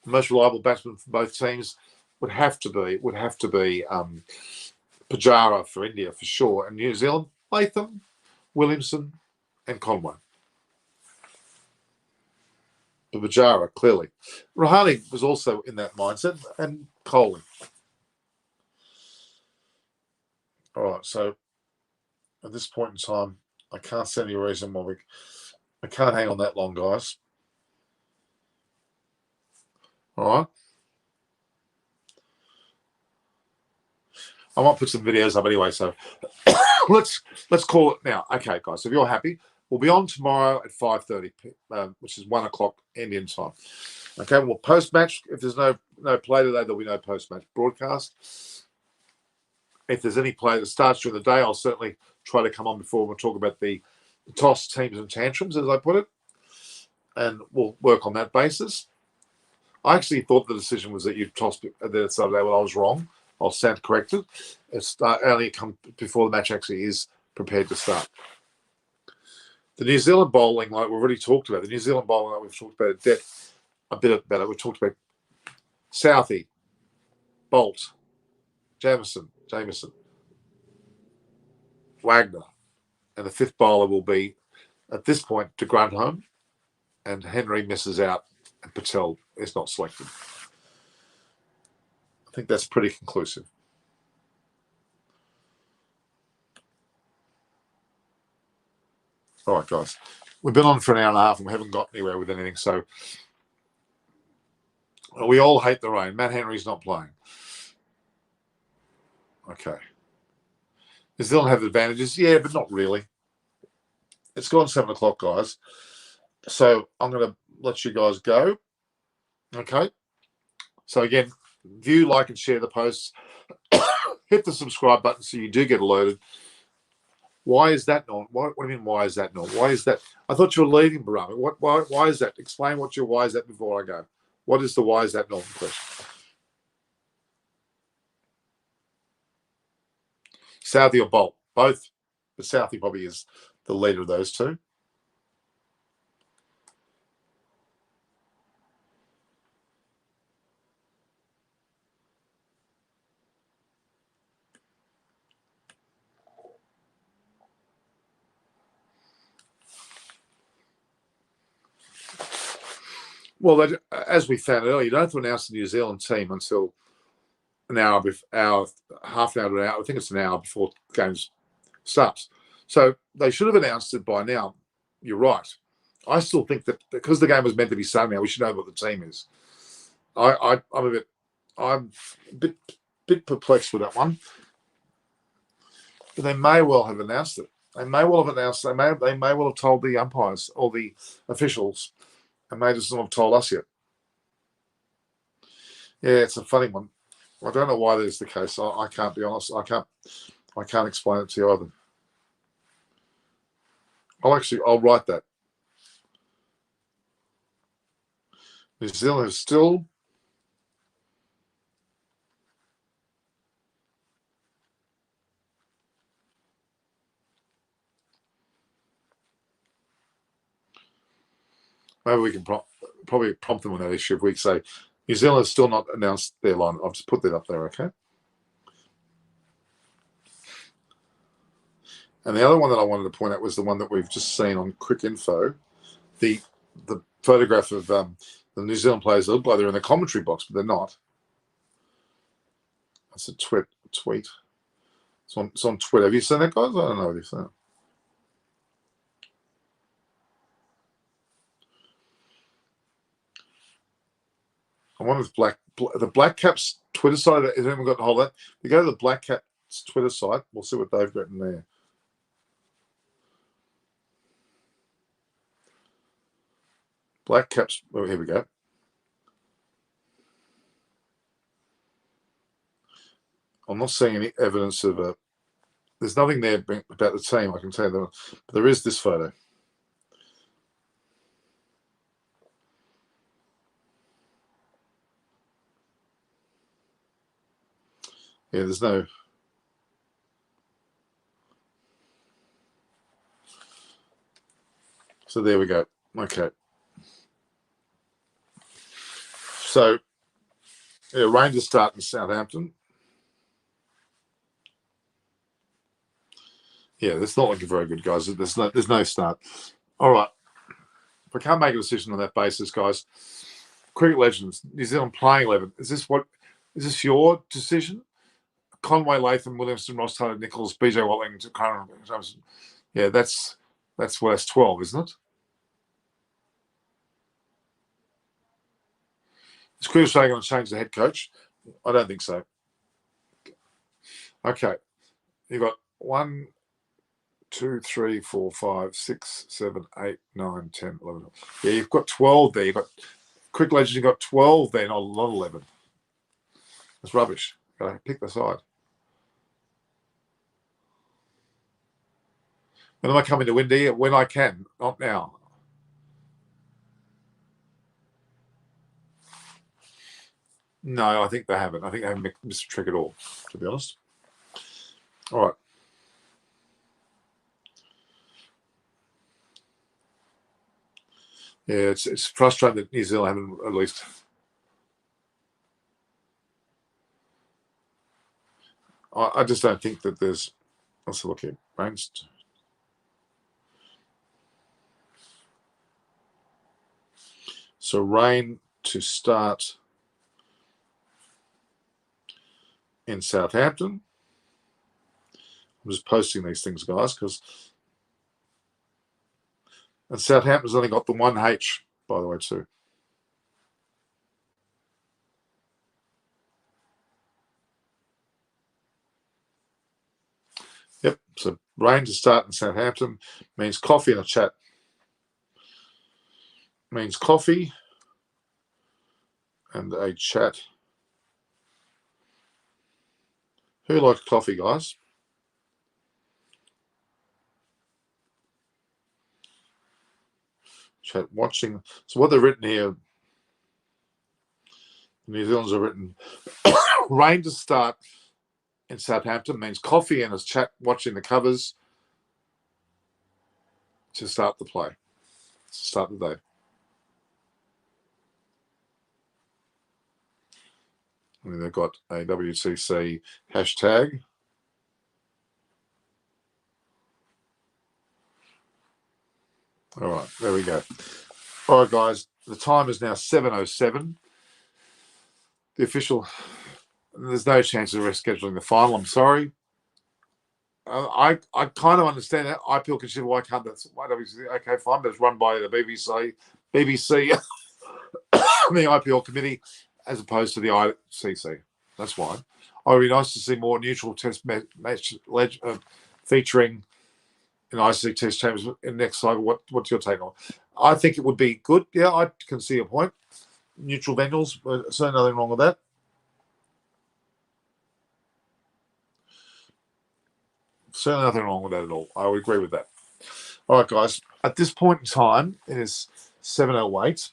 most reliable batsmen for both teams would have to be Pujara for India for sure, and New Zealand Latham, Williamson, and Conway. But Pujara clearly, Rahane was also in that mindset, and Kohli. All right, so at this point in time, I can't see any reason why I can't hang on that long, guys. All right. I might put some videos up anyway, so let's call it now. Okay, guys, if you're happy, we'll be on tomorrow at 5:30, which is 1 o'clock Indian time. Okay, we'll post-match. If there's no play today, there'll be no post-match broadcast. If there's any play that starts during the day, I'll certainly try to come on before we'll talk about the toss teams and tantrums, as I put it, and we'll work on that basis. I actually thought the decision was that you tossed it the Saturday. Well, I was wrong. I'll stand corrected. It's only come before the match actually is prepared to start. The New Zealand bowling, like we've already talked about, the New Zealand bowling, like we've talked about at depth a bit about it. We've talked about Southey, Bolt, Jamieson, Wagner, and the fifth bowler will be, at this point, de Grandhomme, and Henry misses out, and Patel is not selected. I think that's pretty conclusive. All right, guys. We've been on for an hour and a half and we haven't got anywhere with anything, so we all hate the rain. Matt Henry's not playing. Okay. New Zealand have advantages? Yeah, but not really. it's gone 7 o'clock, guys. So I'm going to let you guys go. Okay. So again, view, like, and share the posts. Hit the subscribe button so you do get alerted. Why is that not? What do you mean? Why is that not? Why is that? I thought you were leaving, Barami. Why is that? Explain what your why is that before I go. What is the why is that not question? Southie or Bolt? Both. But Southie probably is the leader of those two. Well, as we found earlier, you don't have to announce the New Zealand team until an hour, half an hour to an hour. I think it's an hour before the game starts. So they should have announced it by now. You're right. I still think that because the game was meant to be Sunday, we should know what the team is. I'm a bit perplexed with that one. But they may well have announced it. They may well have announced. They may well have told the umpires or the officials, and may just not have told us yet. Yeah, it's a funny one. I don't know why that is the case. I can't be honest. I can't explain it to you either. I'll write that. New Zealand is still maybe we can probably prompt them on that issue if we say New Zealand has still not announced their line. I'll just put that up there, okay? And the other one that I wanted to point out was the one that we've just seen on Quick Info, the photograph of the New Zealand players that look like they're in the commentary box, but they're not. That's a tweet. It's on Twitter. Have you seen that, guys? I don't know if you've seen it. I wonder if the Black Caps Twitter side, has anyone got to hold that? If you go to the Black Caps Twitter site, we'll see what they've got in there. Black Caps, oh, here we go. I'm not seeing any evidence of there's nothing there about the team, I can tell you that. But there is this photo. Yeah, there's no. So there we go. Okay. So, yeah, Rangers start in Southampton. Yeah, that's not looking very good, guys. There's no start. All right. If I can't make a decision on that basis, guys, Cricket Legends, New Zealand playing 11. Is this your decision? Conway, Latham, Williamson, Ross Taylor, Nichols, BJ Watling, Conor. Yeah, that's 12, isn't it? Is Chris Australia going to change the head coach? I don't think so. Okay. You've got 1, 2, 3, 4, 5, 6, 7, 8, 9, 10, 11. Yeah, you've got 12 there. You've got Quick Legends, you've got 12 there, not 11. That's rubbish. Got to pick the side. When am I coming to India? When I can, not now. No, I think they haven't. I think they haven't missed a trick at all, to be honest. All right. Yeah, it's frustrating that New Zealand haven't at least. I just don't think that there's. Let's look here. Rains. So rain to start in Southampton. I'm just posting these things, guys, and Southampton's only got the one H, by the way, too. Yep. So Rain to start in Southampton means coffee and a chat. Means coffee and a chat. Who likes coffee, guys? Chat watching. So what they've written here, New Zealanders have written, rain to start in Southampton means coffee and a chat watching the covers to start the play, to start the day. And they've got a WTC hashtag. All right, there we go. All right, guys, the time is now 7:07. The official, there's no chance of rescheduling the final. I'm sorry. I kind of understand that. IPL can say, why can't that? Why WTC? Okay, fine, but it's run by the BBC, and the IPL committee, as opposed to the ICC. That's why. It would be nice to see more neutral test match featuring in ICC test champions in next cycle. What's your take on it? I think it would be good. Yeah, I can see a point. Neutral venues, certainly nothing wrong with that. Certainly nothing wrong with that at all. I would agree with that. All right, guys. At this point in time, it is 7:08.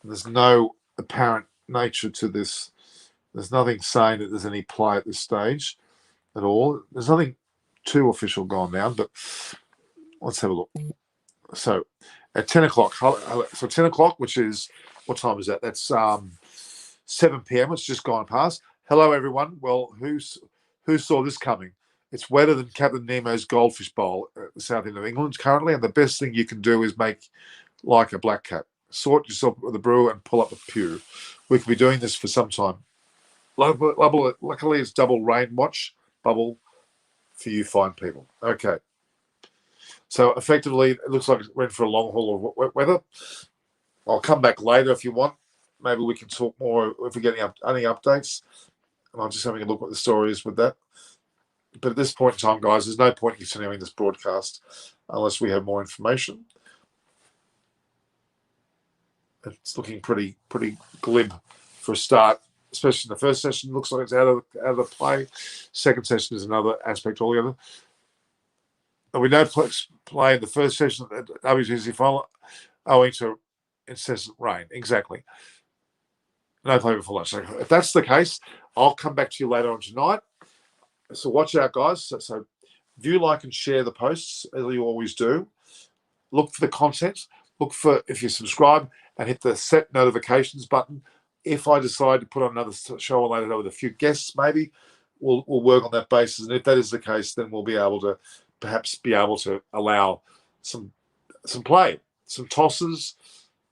There's no apparent nature to this. There's nothing saying that there's any play at this stage at all. There's nothing too official gone down, but let's have a look. So at 10 o'clock, so 10 o'clock, which is, what time is that? That's 7 p.m. It's just gone past. Hello, everyone. Well, who saw this coming? It's wetter than Captain Nemo's goldfish bowl at the south end of England currently, and the best thing you can do is make like a black cat. Sort yourself with a brew and pull up a pew. We could be doing this for some time. Luckily, it's double rain watch bubble for you fine people. Okay. So effectively, it looks like it went for a long haul of wet weather. I'll come back later if you want. Maybe we can talk more if we get any updates. And I'm just having a look what the story is with that. But at this point in time, guys, there's no point in continuing this broadcast unless we have more information. It's looking pretty glib for a start, especially in the first session. Looks like it's out of the play. Second session is another aspect altogether. And we don't play in the first session at the WTC Final owing to incessant rain. Exactly. No play before lunch. So if that's the case, I'll come back to you later on tonight. So watch out, guys. So view, like, and share the posts, as you always do. Look for the content. Look for, if you subscribe, and hit the set notifications button. If I decide to put on another show later with a few guests, maybe we'll work on that basis. And if that is the case, then we'll be able to perhaps allow some play, some tosses,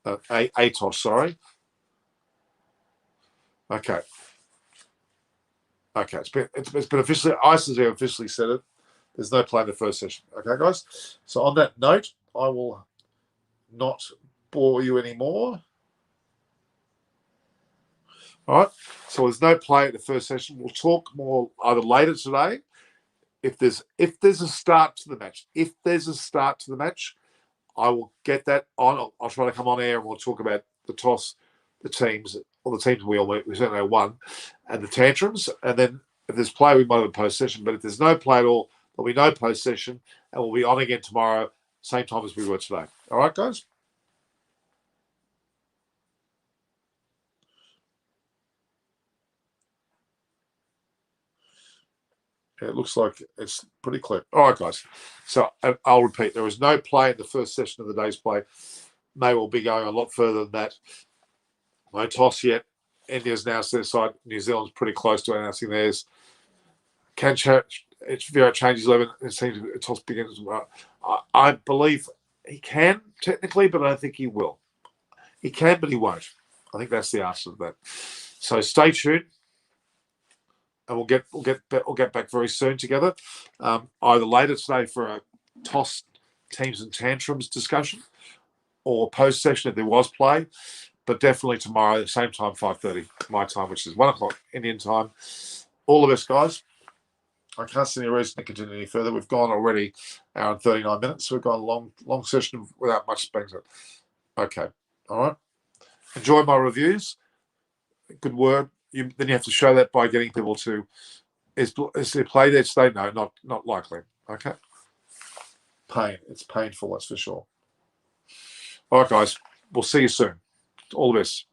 a toss. Sorry. Okay. Okay. It's been officially. ICC have officially said it. There's no play in the first session. Okay, guys. So on that note, I will not bore you anymore. All right. So there's no play at the first session. We'll talk more either later today. If there's a start to the match, I will get that on. I'll try to come on air and we'll talk about the toss, the teams we certainly won, and the tantrums. And then if there's play, we might have a post session. But if there's no play at all, there'll be no post session, and we'll be on again tomorrow, same time as we were today. All right, guys. It looks like it's pretty clear. All right, guys. So I'll repeat. There was no play in the first session of the day's play. May well be going a lot further than that. No toss yet. India's now set aside. New Zealand's pretty close to announcing theirs. It's Vera changes 11. It seems the toss begins. I believe he can technically, but I don't think he will. He can, but he won't. I think that's the answer to that. So stay tuned. And we'll get back very soon together, either later today for a toss, teams and tantrums discussion, or post session if there was play, but definitely tomorrow, the same time, 5:30 my time, which is 1 o'clock Indian time. All the best, guys. I can't see any reason to continue any further. We've gone already an hour and 39 minutes. So we've got a long session without much being said. Okay. All right. Enjoy my reviews. Good word. Then you have to show that by getting people to, is there play there today? No, not likely. Okay. Pain. It's painful, that's for sure. All right, guys. We'll see you soon. All the best.